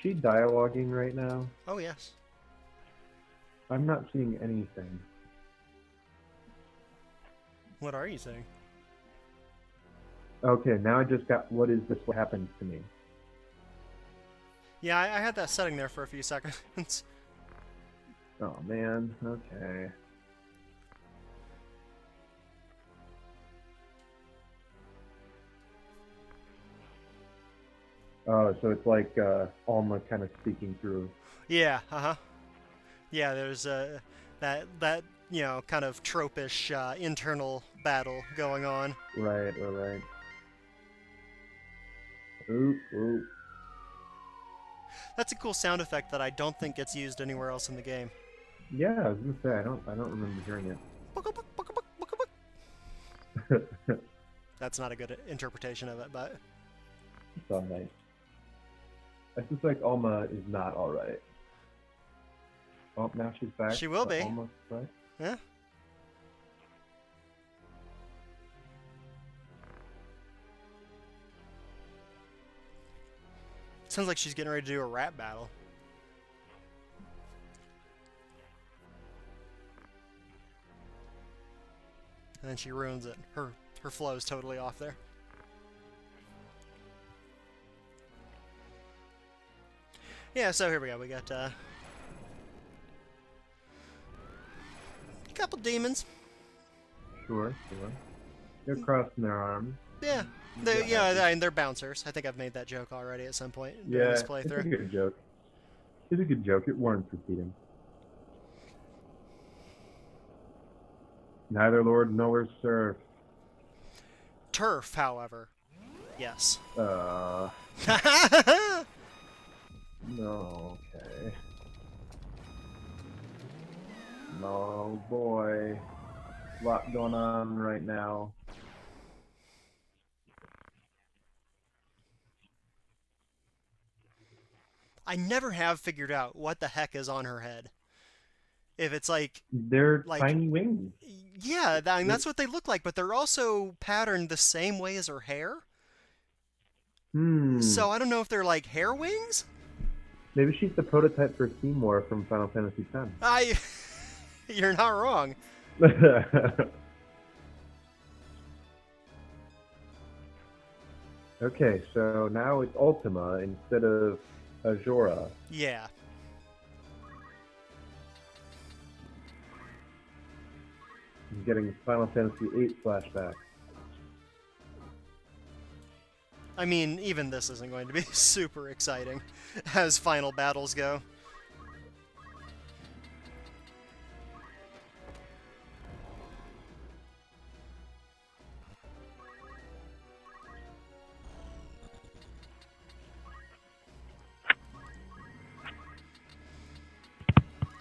she dialoguing right now? Oh, yes. I'm not seeing anything. What are you saying? Okay, now I just got, what is this? What happens to me? Yeah, I had that setting there for a few seconds. Oh, man. Okay. Oh, so it's like Alma kind of speaking through. Yeah, uh-huh. Yeah, there's that you know, kind of tropish internal battle going on. Right, right. Ooh, ooh. That's a cool sound effect that I don't think gets used anywhere else in the game. Yeah, I was gonna say I don't remember hearing it. That's not a good interpretation of it, but It's all right. I suspect Alma is not all right. Oh, now she's back. She will be. Almost right. yeah. Sounds like she's getting ready to do a rap battle. And then she ruins it. Her flow is totally off there. Yeah, so here we go. We got a couple demons. Sure. They're crossing their arms. Yeah. They're bouncers. I think I've made that joke already at some point during this playthrough. It's a good joke. It's a good joke. It warrants repeating. Neither lord nor serf. Turf, however. Yes. No, okay. No, boy. A lot going on right now. I never have figured out what the heck is on her head. If it's like... They're tiny wings. Yeah, that's what they look like, but they're also patterned the same way as her hair. So I don't know if they're like hair wings? Maybe she's the prototype for Seymour from Final Fantasy X. You're not wrong. Okay, so now it's Ultima instead of Azura. Yeah. I'm getting Final Fantasy VIII flashback. I mean, even this isn't going to be super exciting as final battles go.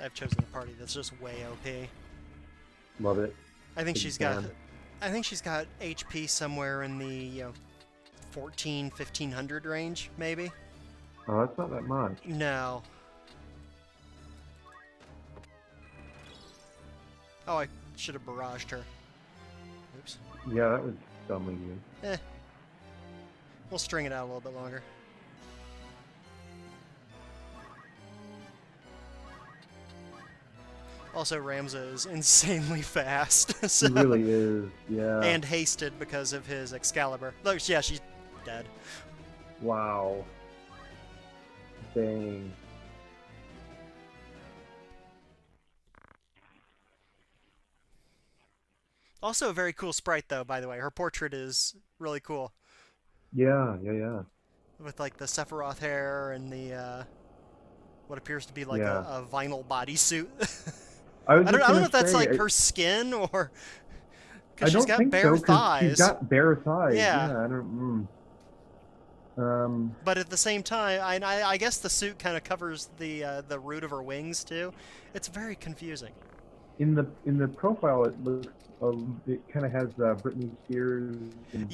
I've chosen a party that's just way OP. Love it. I think she's got HP somewhere in the 1500 range, maybe. Oh, that's not that much. No. Oh, I should have barraged her. Oops. Yeah, that was dumb of you. We'll string it out a little bit longer. Also, Ramza is insanely fast. So, He really is, yeah. and hasted because of his Excalibur. Look, yeah, she's dead. Wow. Dang. Also a very cool sprite, though, by the way. Her portrait is really cool. Yeah. With, like, the Sephiroth hair and the, what appears to be, like, a vinyl bodysuit. I don't know if that's, like, her skin or... Because she's got bare thighs. She's got bare thighs. Yeah. I don't... But at the same time, I guess the suit kind of covers the root of her wings, too. It's very confusing. In the profile, it looks... it kind of has Britney Spears. And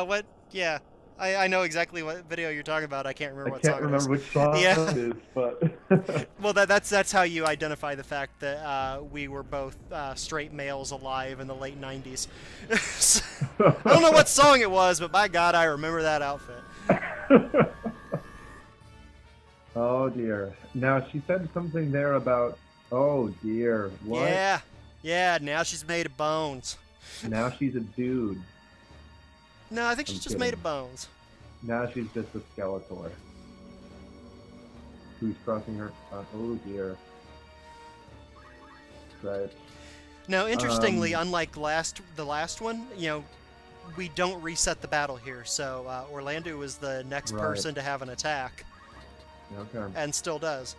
what? Yeah, I know exactly what video you're talking about. I can't remember what song it is. I can't remember which song it is, but... Well, that's how you identify the fact that we were both straight males alive in the late 90s. So, I don't know what song it was, but by God, I remember that outfit. Oh dear. Now she said something there about. Oh dear. What? Yeah. Yeah, now she's made of bones. Now she's a dude. No, I think she's I'm just made kidding. of bones. Now she's just a Skeletor. Who's crossing her? Oh dear. Right. Now, interestingly, unlike the last one, we don't reset the battle here. So Orlando is the next Right. person to have an attack, Okay. and still does.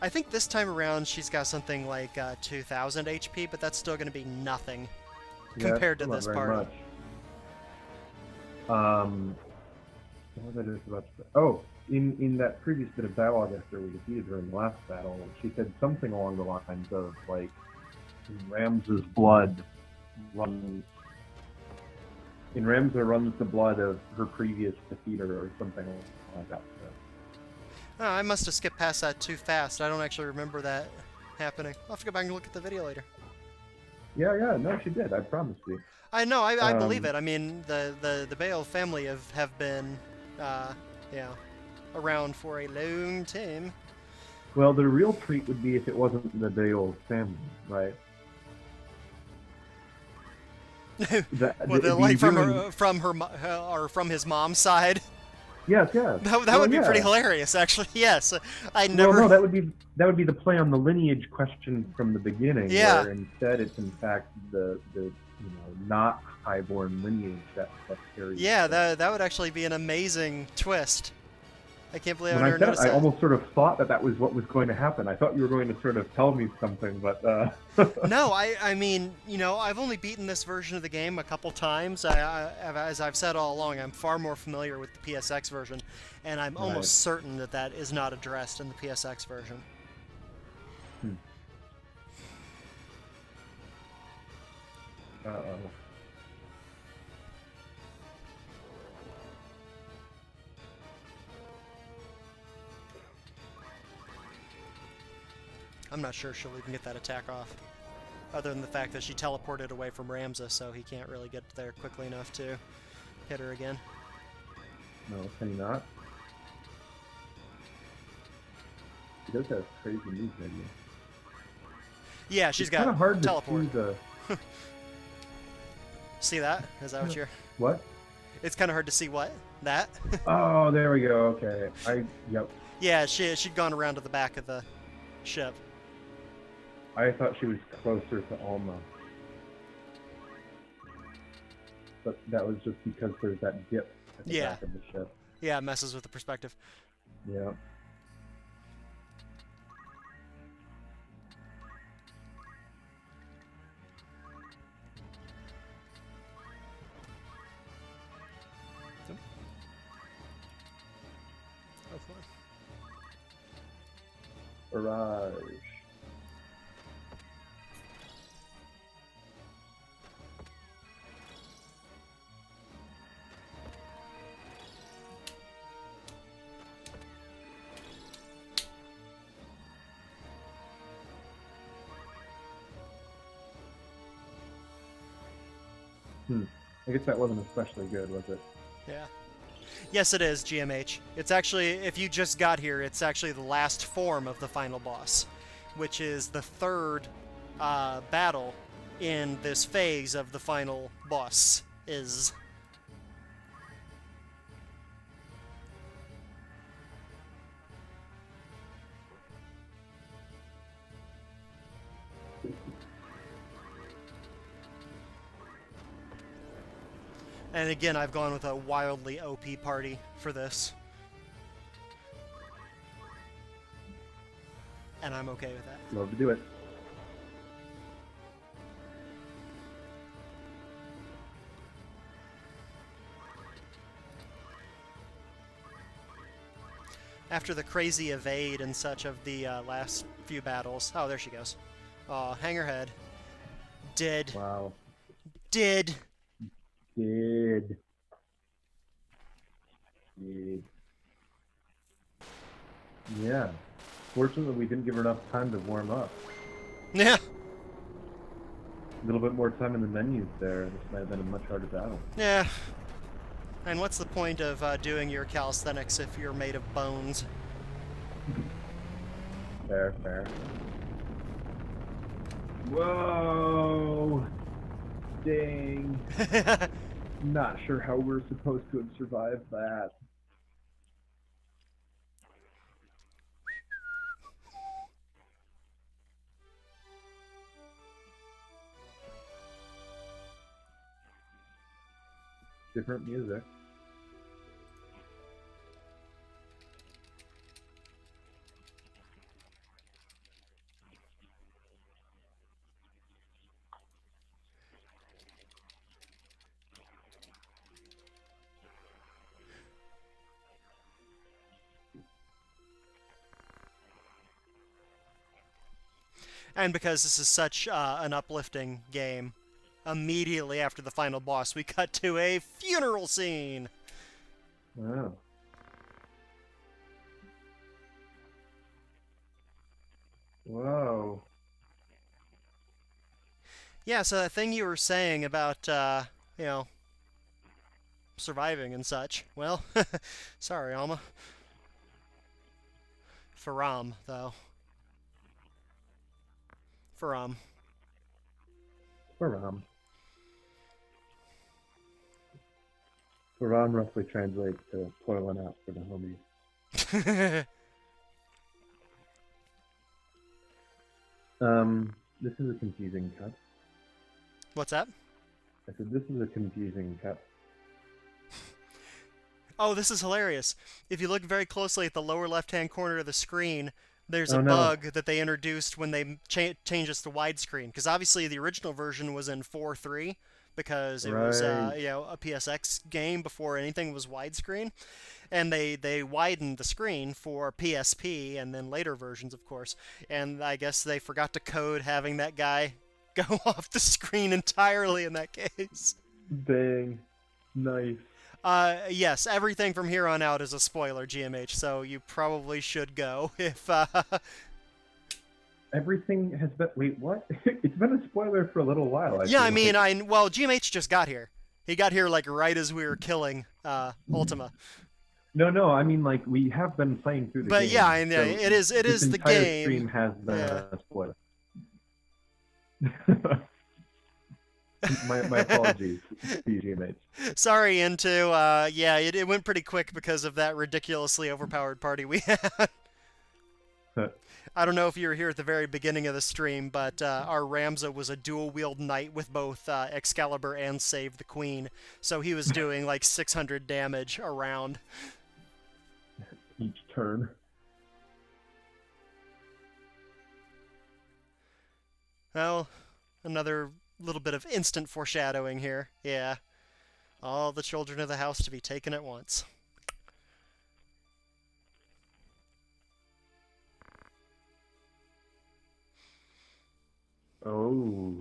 I think this time around she's got something like 2,000 HP, but that's still going to be nothing compared to not this very party. much. What was I just about to say? Oh, in that previous bit of dialogue after we defeated her in the last battle, she said something along the lines of like, Rams's blood runs. In Ramsa runs the blood of her previous defeater, or something like that. Oh, I must have skipped past that too fast. I don't actually remember that happening. I'll have to go back and look at the video later. Yeah, no, she did. I promise you. I know, I believe it. I mean, the Bale family have been, around for a long time. Well, the real treat would be if it wasn't the Bale family, right? From his mom's side. Yes. That would be pretty hilarious, actually. Yes, I never. Well, no, that would be the play on the lineage question from the beginning. Yeah. Where instead, it's in fact the not highborn lineage that carries. Yeah, that would actually be an amazing twist. I can't believe I never When I said noticed it, I that. almost sort of thought that was what was going to happen. I thought you were going to sort of tell me something, but No, I mean, I've only beaten this version of the game a couple times. As I've said all along, I'm far more familiar with the PSX version, and I'm almost certain that is not addressed in the PSX version. Uh-oh. I'm not sure she'll even get that attack off, other than the fact that she teleported away from Ramsa, so he can't really get there quickly enough to hit her again. No, can he not? He does have crazy moves, maybe. Yeah, she's got kind of hard teleport. to see the... See that? Is that what you're... What? It's kind of hard to see what? That? Oh, there we go. Okay. Yep. Yeah, she'd gone around to the back of the ship. I thought she was closer to Alma. But that was just because there's that dip at the back of the ship. Yeah, it messes with the perspective. Yeah. Barrage. I guess that wasn't especially good, was it? Yeah. Yes, it is, GMH. It's actually, if you just got here, it's actually the last form of the final boss, which is the third battle in this phase of the final boss is. And again, I've gone with a wildly OP party for this. And I'm okay with that. Love to do it. After the crazy evade and such of the last few battles. Oh, there she goes. Hang her head. Did. Wow. Did. Yeah. Fortunately, we didn't give her enough time to warm up. Yeah. A little bit more time in the menus there. This might have been a much harder battle. Yeah. And what's the point of doing your calisthenics if you're made of bones? Fair, fair. Whoa! Dang. Not sure how we're supposed to have survived that. Different music. And because this is such an uplifting game, immediately after the final boss, we cut to a funeral scene. Wow. Whoa. Yeah, so that thing you were saying about, you know, surviving and such. Well, sorry, Alma. Faram, though. Faram. Faram. Faram roughly translates to pouring out for the homies. This is a confusing cut. What's that? I said this is a confusing cut. Oh, this is hilarious. If you look very closely at the lower left-hand corner of the screen, there's a no. bug that they introduced when they changed this to widescreen. Because obviously the original version was in 4:3 because it was you know, a PSX game before anything was widescreen. And they widened the screen for PSP and then later versions, of course. And I guess they forgot to code having that guy go off the screen entirely in that case. Dang. Nice. Yes, everything from here on out is a spoiler, GMH, so you probably should go if, Everything has been... Wait, what? It's been a spoiler for a little while. Yeah, I mean, well, GMH just got here. He got here, like, right as we were killing, Ultima. No, I mean, like, we have been playing through the game. But yeah, I mean, so it is the entire game. Stream has been a spoiler. my apologies, PGMH. Sorry, Into. Yeah, it went pretty quick because of that ridiculously overpowered party we had. I don't know if you were here at the very beginning of the stream, but our Ramza was a dual-wield knight with both Excalibur and Save the Queen, so he was doing like 600 damage around. Each turn. Well, another little bit of instant foreshadowing here. Yeah. All the children of the house to be taken at once. Oh.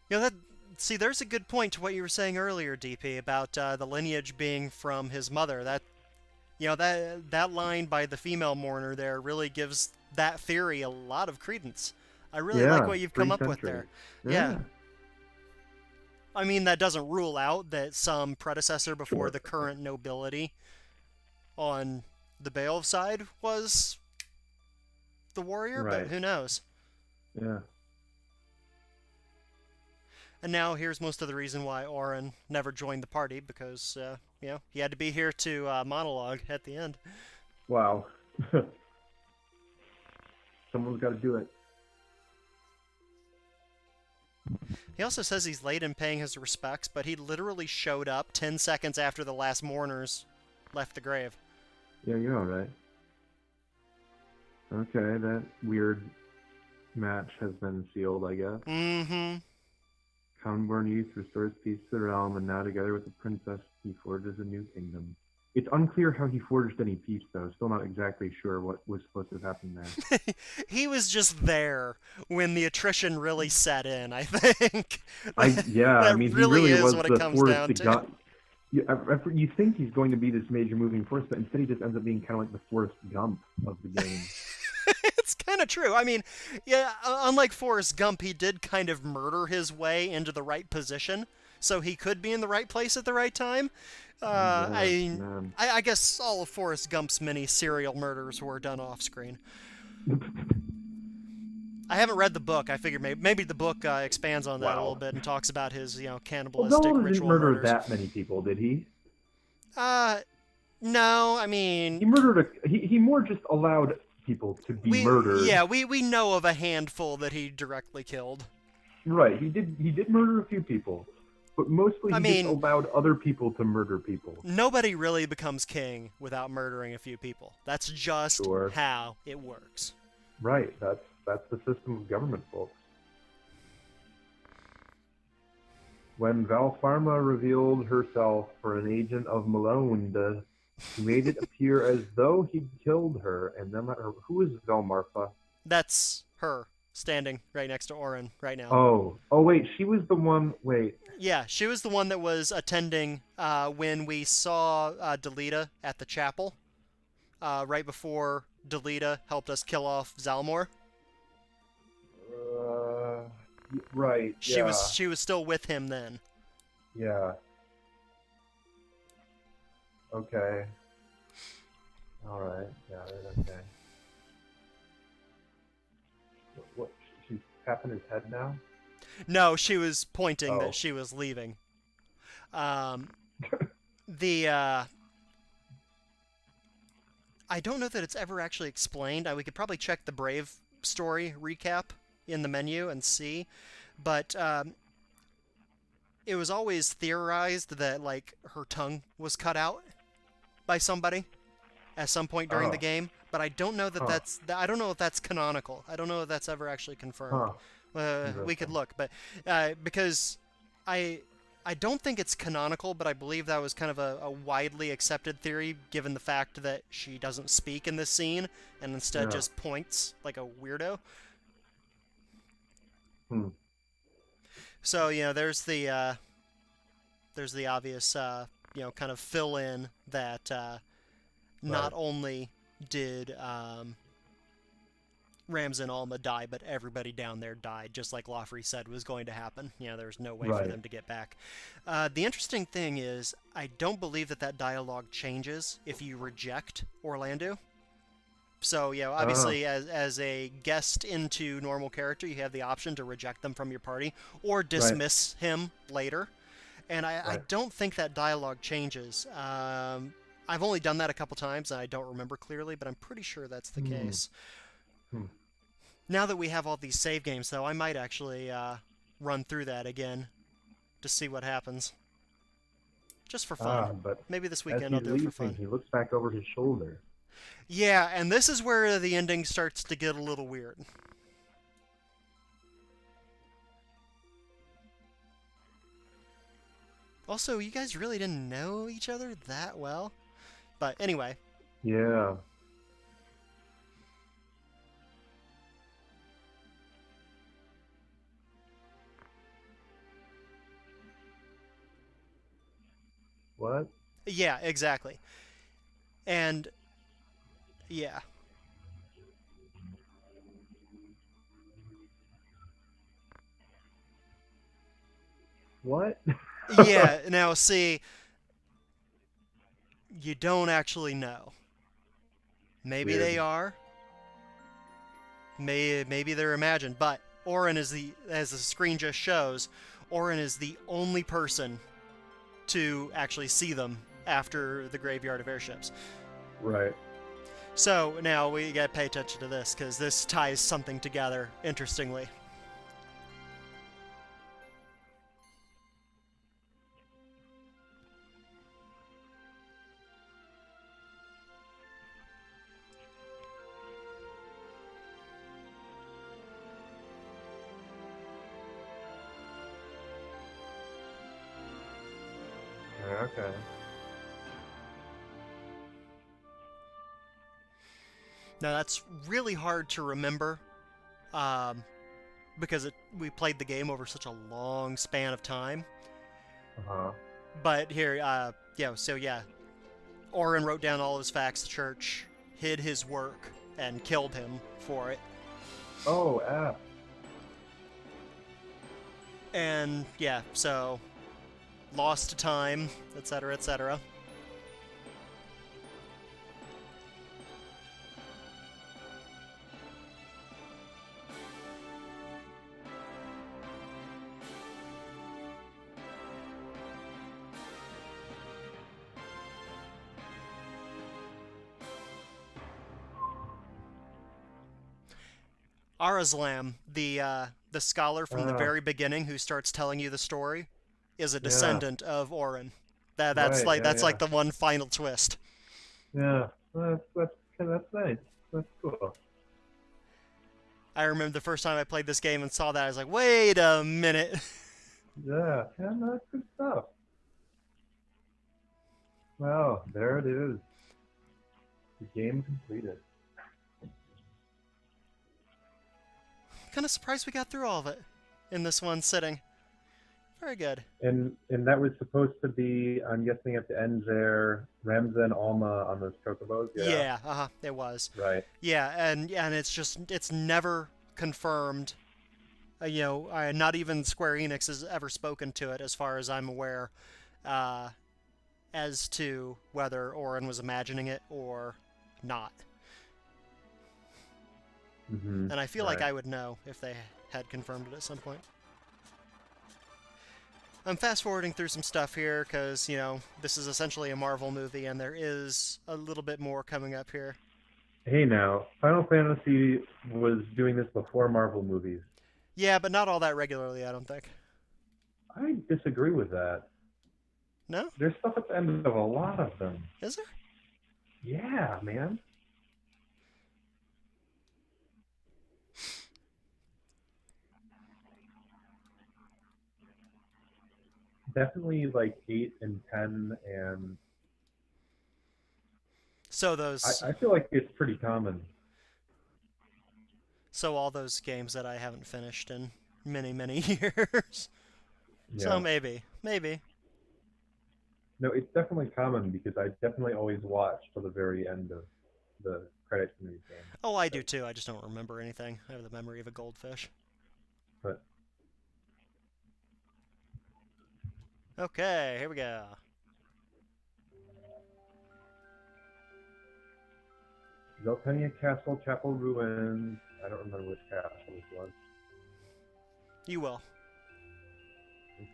You know, see, there's a good point to what you were saying earlier, DP, about the lineage being from his mother. That, you know, that line by the female mourner there really gives that theory a lot of credence. I really like what you've come up with there. Yeah. I mean, that doesn't rule out that some predecessor before the current nobility on the Beowulf side was the warrior, but who knows? Yeah. And now here's most of the reason why Oren never joined the party, because, you know, he had to be here to monologue at the end. Wow. Someone's got to do it. He also says he's late in paying his respects, but he literally showed up 10 seconds after the last mourners left the grave. Yeah, you're alright. Okay, that weird match has been sealed, I guess. Mm-hmm. Conborn youth restores peace to the realm, and now together with the princess, he forges a new kingdom. It's unclear how he forged any peace, though. Still not exactly sure what was supposed to have happened there. He was just there when the attrition really set in, I think. Yeah, I mean, really he really is was what the it comes force down to. You think he's going to be this major moving force, but instead he just ends up being kind of like the Forrest Gump of the game. It's kind of true. I mean, yeah, unlike Forrest Gump, he did kind of murder his way into the right position, so he could be in the right place at the right time. Man. I guess all of Forrest Gump's many serial murders were done off screen. I haven't read the book. I figured maybe the book expands on that a little bit and talks about his, cannibalistic Well, ritual didn't murder murders. that many people, did he? No, I mean... He murdered he more just allowed people to be murdered. Yeah, we know of a handful that he directly killed. Right, he did murder a few people, but mostly he just allowed other people to murder people. Nobody really becomes king without murdering a few people. That's just how it works. Right, that's the system of government, folks. When Valfarma revealed herself for an agent of Mullonde, he made it appear as though he'd killed her, and then let her... Who is Velmarfa? That's her, standing right next to Orin right now. Oh, wait, she was the one... Wait. Yeah, she was the one that was attending when we saw Delita at the chapel, right before Delita helped us kill off Zalmor. Right, She was still with him then. Yeah. Okay. Alright, got it, okay. What, she's tapping his head now? No, she was pointing that she was leaving. I don't know that it's ever actually explained. We could probably check the Brave story recap in the menu and see, but it was always theorized that like her tongue was cut out by somebody at some point during the game, but I don't know that I don't know if that's canonical. I don't know if that's ever actually confirmed. We could look, but because I don't think it's canonical, but I believe that was kind of a widely accepted theory, given the fact that she doesn't speak in this scene and instead just points like a weirdo. So there's the obvious kind of fill in that not only did Rams and Alma die, but everybody down there died, just like Loffrey said was going to happen. There's no way for them to get back. The interesting thing is, I don't believe that dialogue changes if you reject Orlando. So, obviously, as a guest into normal character, you have the option to reject them from your party or dismiss him later. And I don't think that dialogue changes. I've only done that a couple times, and I don't remember clearly, but I'm pretty sure that's the case. Now that we have all these save games, though, I might actually run through that again to see what happens. Just for fun. But maybe this weekend I'll do it for fun. He looks back over his shoulder. Yeah, and this is where the ending starts to get a little weird. Also, you guys really didn't know each other that well? But anyway. Yeah. What? Yeah, exactly. And yeah. What? Yeah, now see, you don't actually know. Maybe they are. Maybe they're imagined, but Orin is as the screen just shows, Orin is the only person to actually see them after the Graveyard of Airships. Right. So now we gotta pay attention to this, because this ties something together interestingly. Okay. Now that's really hard to remember, because we played the game over such a long span of time. But here, Orin wrote down all his facts. The church hid his work and killed him for it. Oh, F. And yeah, so lost to time, etc., etc. Arazlam, the scholar from the very beginning who starts telling you the story, is a descendant of Orin. That's like the one final twist. Yeah, that's nice. That's cool. I remember the first time I played this game and saw that, I was like, wait a minute. Yeah, no, that's good stuff. Well, there it is. The game completed. Kind of surprised we got through all of it in this one sitting. Very good. And that was supposed to be, I'm guessing at the end there, Ramza and Alma on those chocobos. Yeah, it was. Right. Yeah, and it's never confirmed. Not even Square Enix has ever spoken to it, as far as I'm aware, as to whether Orin was imagining it or not. Mm-hmm. And I feel like I would know if they had confirmed it at some point. I'm fast-forwarding through some stuff here because, this is essentially a Marvel movie, and there is a little bit more coming up here. Hey now, Final Fantasy was doing this before Marvel movies. Yeah, but not all that regularly, I don't think. I disagree with that. No? There's stuff at the end of a lot of them. Is there? Yeah, man. Definitely like 8 and 10 and... So those... I feel like it's pretty common. So all those games that I haven't finished in many, many years. Yeah. So maybe. No, it's definitely common because I definitely always watch till the very end of the credits in these games. Oh, I do too. I just don't remember anything. I have the memory of a goldfish. But... Okay, here we go. Zeltenia Castle, Chapel Ruins. I don't remember which castle this was. You will.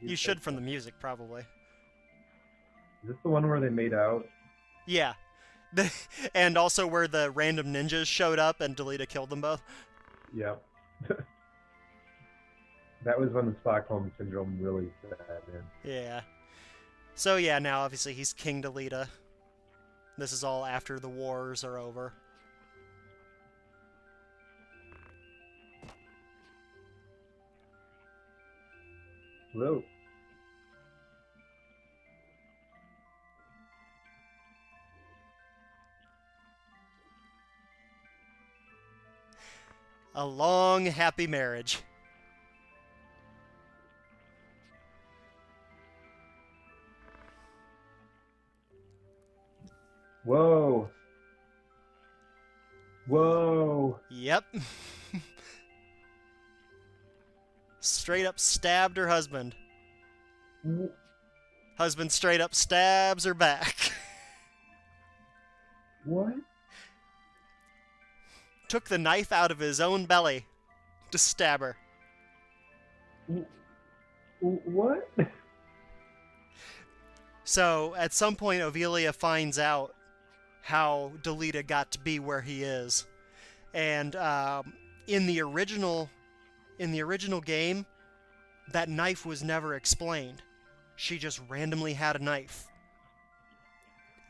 You should from the music, probably. Is this the one where they made out? Yeah. And also where the random ninjas showed up and Delita killed them both? Yep. That was when the Stockholm Syndrome really set in. Yeah. So yeah, now obviously he's King Delita. This is all after the wars are over. Hello. A long, happy marriage. Whoa. Whoa. Yep. Straight up stabbed her husband. Husband straight up stabs her back. What? Took the knife out of his own belly to stab her. What? So, at some point, Ovelia finds out how Delita got to be where he is. And in the original game, that knife was never explained. She just randomly had a knife.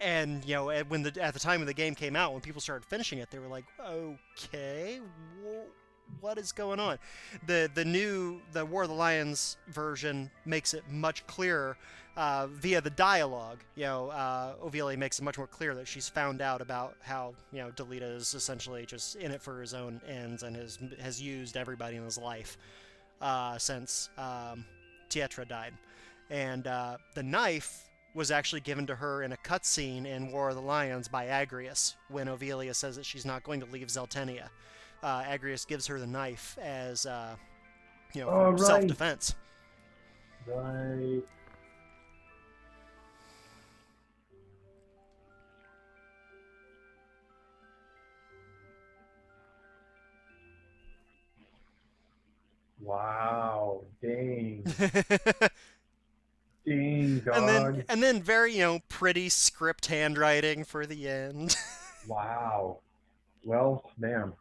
And, at the time when the game came out, when people started finishing it, they were like, okay, what is going on? The War of the Lions version makes it much clearer via the dialogue. Ovelia makes it much more clear that she's found out about how, Delita is essentially just in it for his own ends and has used everybody in his life since Tietra died. And the knife was actually given to her in a cutscene in War of the Lions by Agrias when Ovelia says that she's not going to leave Zeltenia. Agrias gives her the knife as, Oh, right. self-defense. Right. Wow. Dang. Dang, dog. And then very, pretty script handwriting for the end. Wow. Well, man.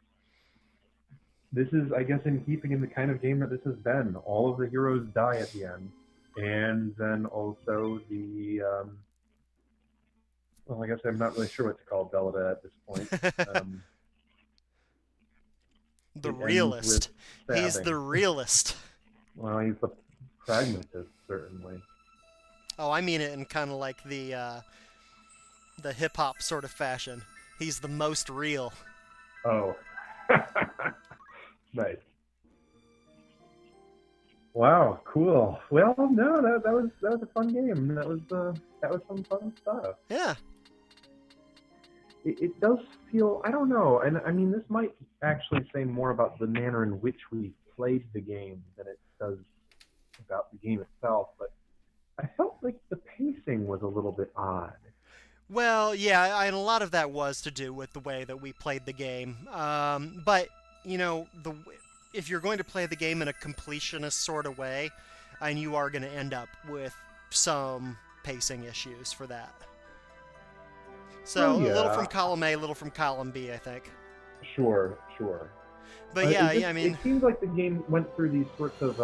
This is, I guess, in keeping in the kind of game that this has been. All of the heroes die at the end. And then also the, well, I guess I'm not really sure what to call Belida at this point. The realist. He's the realist. Well, he's the pragmatist, certainly. Oh, I mean it in kind of like the hip-hop sort of fashion. He's the most real. Oh. Nice. Wow, cool. Well, no, that was a fun game. That was some fun stuff. Yeah. It does feel, I don't know, and I mean, this might actually say more about the manner in which we played the game than it does about the game itself, but I felt like the pacing was a little bit odd. Well, yeah, and a lot of that was to do with the way that we played the game. But, if you're going to play the game in a completionist sort of way, and you are going to end up with some pacing issues for that. So, yeah. A little from column A, a little from column B, I think. Sure. But yeah, I mean... It seems like the game went through these sorts of...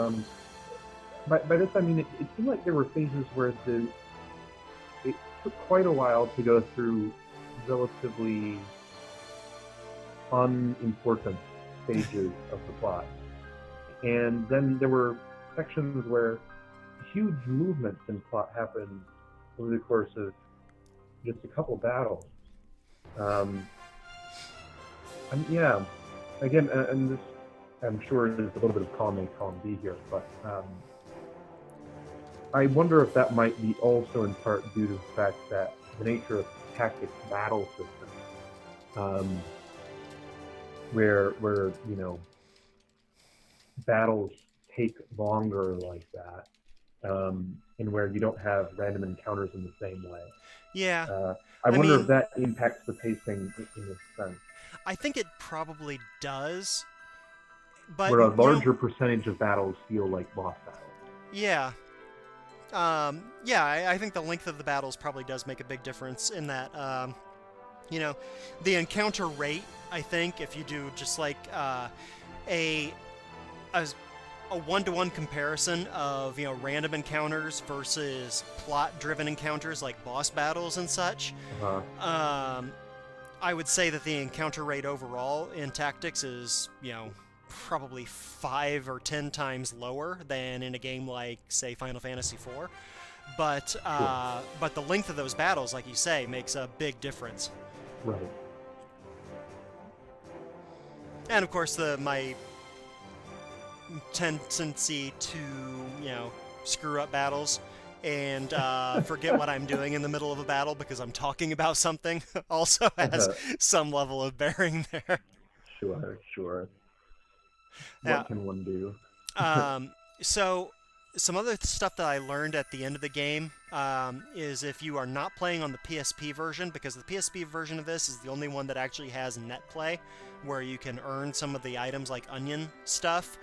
by this, I mean, it seemed like there were phases where it took quite a while to go through relatively unimportant stages of the plot. And then there were sections where huge movements in plot happened over the course of just a couple battles. And yeah, again, and this, I'm sure there's a little bit of column A, column B here, but I wonder if that might be also in part due to the fact that the nature of tactics battle systems, where battles take longer like that, and where you don't have random encounters in the same way. Yeah. I wonder if that impacts the pacing in a sense. I think it probably does. But where a larger percentage of battles feel like boss battles. Yeah. I think the length of the battles probably does make a big difference in that. The encounter rate, I think, if you do just like a one-to-one comparison of random encounters versus plot-driven encounters like boss battles and such, I would say that the encounter rate overall in Tactics is probably 5 or 10 times lower than in a game like, say, Final Fantasy IV. But the length of those battles, like you say, makes a big difference. Right. And of course, my tendency to screw up battles and forget what I'm doing in the middle of a battle because I'm talking about something also has some level of bearing there. Sure. Yeah. What can one do? So some other stuff that I learned at the end of the game is if you are not playing on the PSP version, because the PSP version of this is the only one that actually has net play, where you can earn some of the items like onion stuff.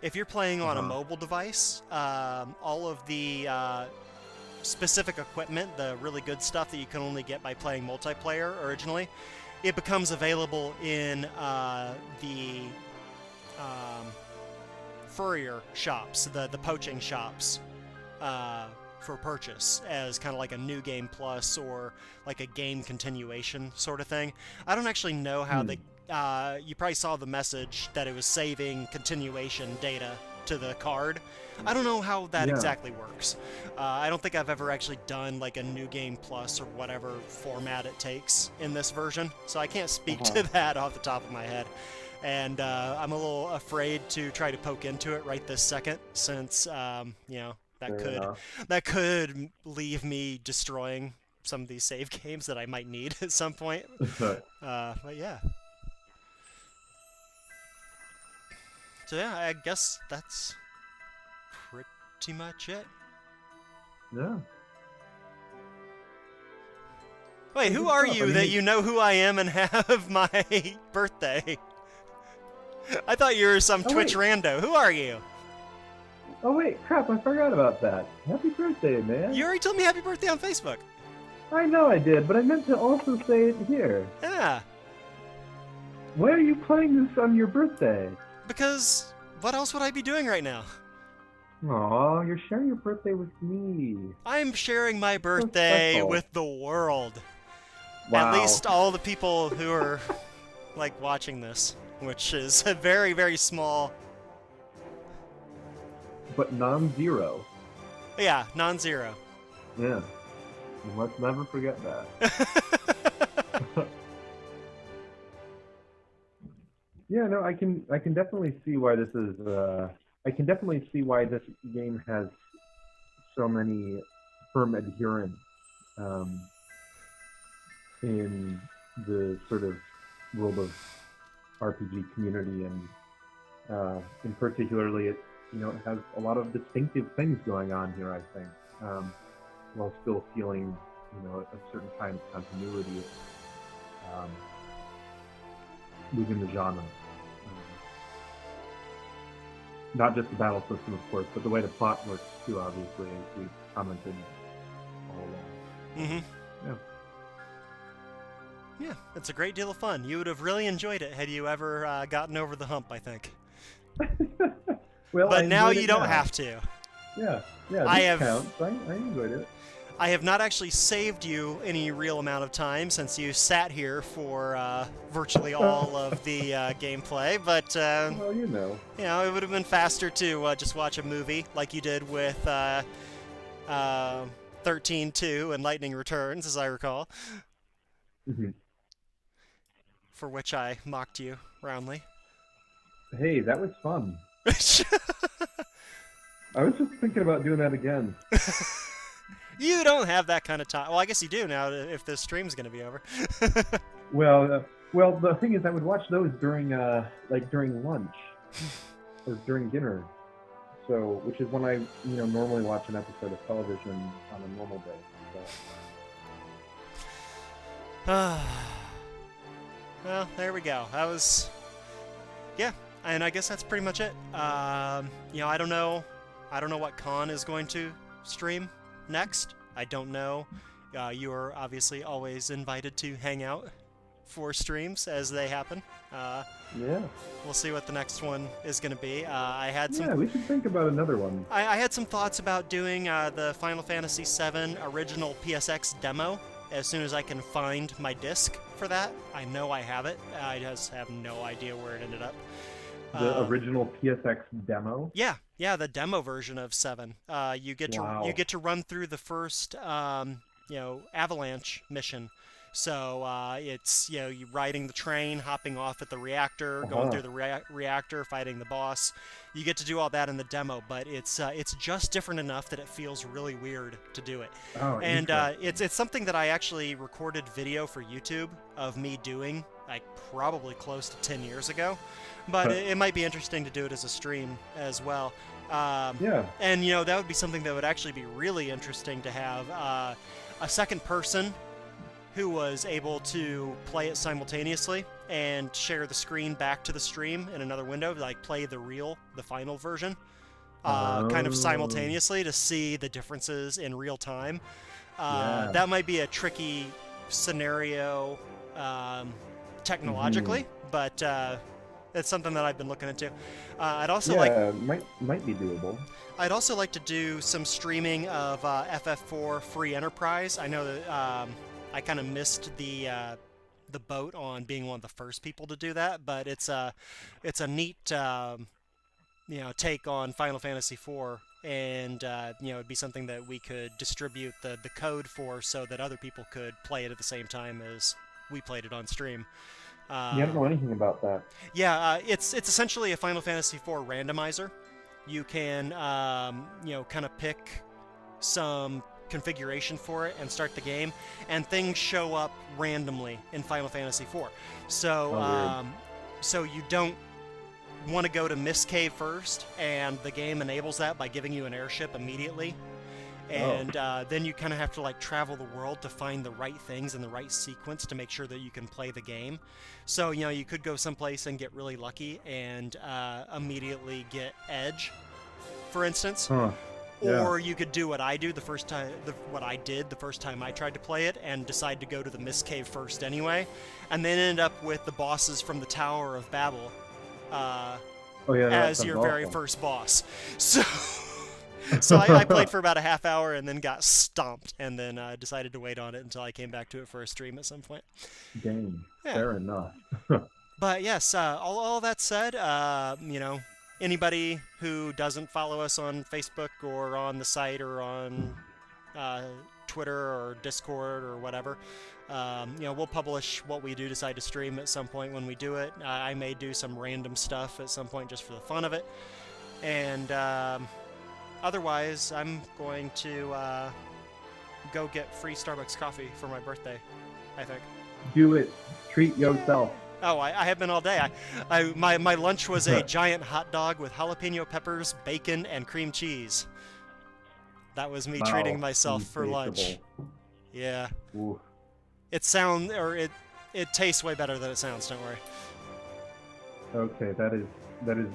If you're playing on a mobile device, all of the specific equipment, the really good stuff that you can only get by playing multiplayer originally, it becomes available in the furrier shops, the poaching shops, for purchase as kind of like a new game plus or like a game continuation sort of thing. I don't actually know how you probably saw the message that it was saving continuation data to the card. I don't know how that exactly works. I don't think I've ever actually done like a new game plus or whatever format it takes in this version, so I can't speak to that off the top of my head. And I'm a little afraid to try to poke into it right this second, since, that Fair could leave me destroying some of these save games that I might need at some point. enough. But yeah. So yeah, I guess that's pretty much it. Yeah. Wait, who are you that you know who I am and have my birthday? I thought you were some Twitch rando. Who are you? Oh wait, crap! I forgot about that. Happy birthday, man! You already told me happy birthday on Facebook. I know I did, but I meant to also say it here. Yeah. Why are you playing this on your birthday? Because what else would I be doing right now? Aw, you're sharing your birthday with me. I'm sharing my birthday special. with the world. Wow. At least all the people who are like watching this, which is a very, very small. But non-zero. Yeah, non-zero. Yeah. And let's never forget that. Yeah, no, I can definitely see why this is. I can definitely see why this game has so many firm adherents in the sort of world of RPG community, and in particularly, it has a lot of distinctive things going on here. I think, while still feeling a certain kind of continuity within the genre. Not just the battle system, of course, but the way the plot works too, obviously, as we commented all along. Mm-hmm. Yeah. Yeah, it's a great deal of fun. You would have really enjoyed it had you ever gotten over the hump, I think. Well, but I now enjoyed you it don't now. have to. Yeah, this I have- counts. I enjoyed it. I have not actually saved you any real amount of time since you sat here for virtually all of the gameplay, but Well, it would have been faster to just watch a movie like you did with 13-2 and Lightning Returns, as I recall, Mm-hmm. for which I mocked you roundly. Hey, that was fun. I was just thinking about doing that again. You don't have that kind of time. Well, I guess you do now if this stream's going to be over. Well, the thing is, I would watch those during lunch or during dinner. So, which is when I normally watch an episode of television on a normal day. So. Well, there we go. That was, yeah, and I guess that's pretty much it. I don't know what Con is going to stream next. I don't know. You are obviously always invited to hang out for streams as they happen. Yeah. We'll see what the next one is going to be. Yeah, we should think about another one. I had some thoughts about doing the Final Fantasy VII original PSX demo as soon as I can find my disc for that. I know I have it. I just have no idea where it ended up. The original PSX demo? Yeah, the demo version of 7. You get to run through the first Avalanche mission. So it's you riding the train, hopping off at the reactor, going through the reactor, fighting the boss. You get to do all that in the demo, but it's just different enough that it feels really weird to do it. Oh, and it's something that I actually recorded video for YouTube of me doing, like probably close to 10 years ago. But it might be interesting to do it as a stream as well. Yeah. And that would be something that would actually be really interesting to have a second person who was able to play it simultaneously and share the screen back to the stream in another window, like play the final version, kind of simultaneously to see the differences in real time. That might be a tricky scenario technologically, but it's something that I've been looking into. I'd also might be doable. I'd also like to do some streaming of FF4 Free Enterprise. I know that I kind of missed the boat on being one of the first people to do that, but it's a neat take on Final Fantasy IV, and it'd be something that we could distribute the code for so that other people could play it at the same time as we played it on stream. I don't know anything about that. Yeah, it's essentially a Final Fantasy IV randomizer. you can, kind of pick some configuration for it and start the game, and things show up randomly in Final Fantasy IV. So, so you don't want to go to Mist Cave first, and the game enables that by giving you an airship immediately. And then you kind of have to like travel the world to find the right things in the right sequence to make sure that you can play the game. So you could go someplace and get really lucky and immediately get Edge, for instance. Or you could do what I do what I did the first time I tried to play it, and decide to go to the Mist Cave first anyway, and then end up with the bosses from the Tower of Babel as your very first boss. So I played for about a half hour and then got stomped, and then decided to wait on it until I came back to it for a stream at some point. Dang, fair enough. But yes, all that said, anybody who doesn't follow us on Facebook or on the site or on Twitter or Discord or whatever, we'll publish what we do decide to stream at some point when we do it. I may do some random stuff at some point just for the fun of it. And otherwise, I'm going to go get free Starbucks coffee for my birthday, I think. Do it. Treat yourself. Oh, I have been all day. My lunch was a giant hot dog with jalapeno peppers, bacon, and cream cheese. That was me treating myself for lunch. Yeah. Ooh. It tastes way better than it sounds, don't worry. Okay, that is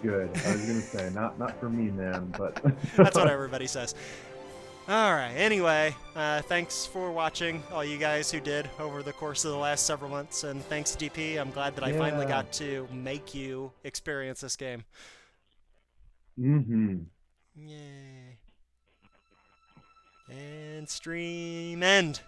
good. I was gonna say, not for me, man, but that's what everybody says. All right. Anyway, thanks for watching, all you guys who did over the course of the last several months, and thanks, DP. I'm glad that I finally got to make you experience this game. Mm-hmm. Yay. And stream end.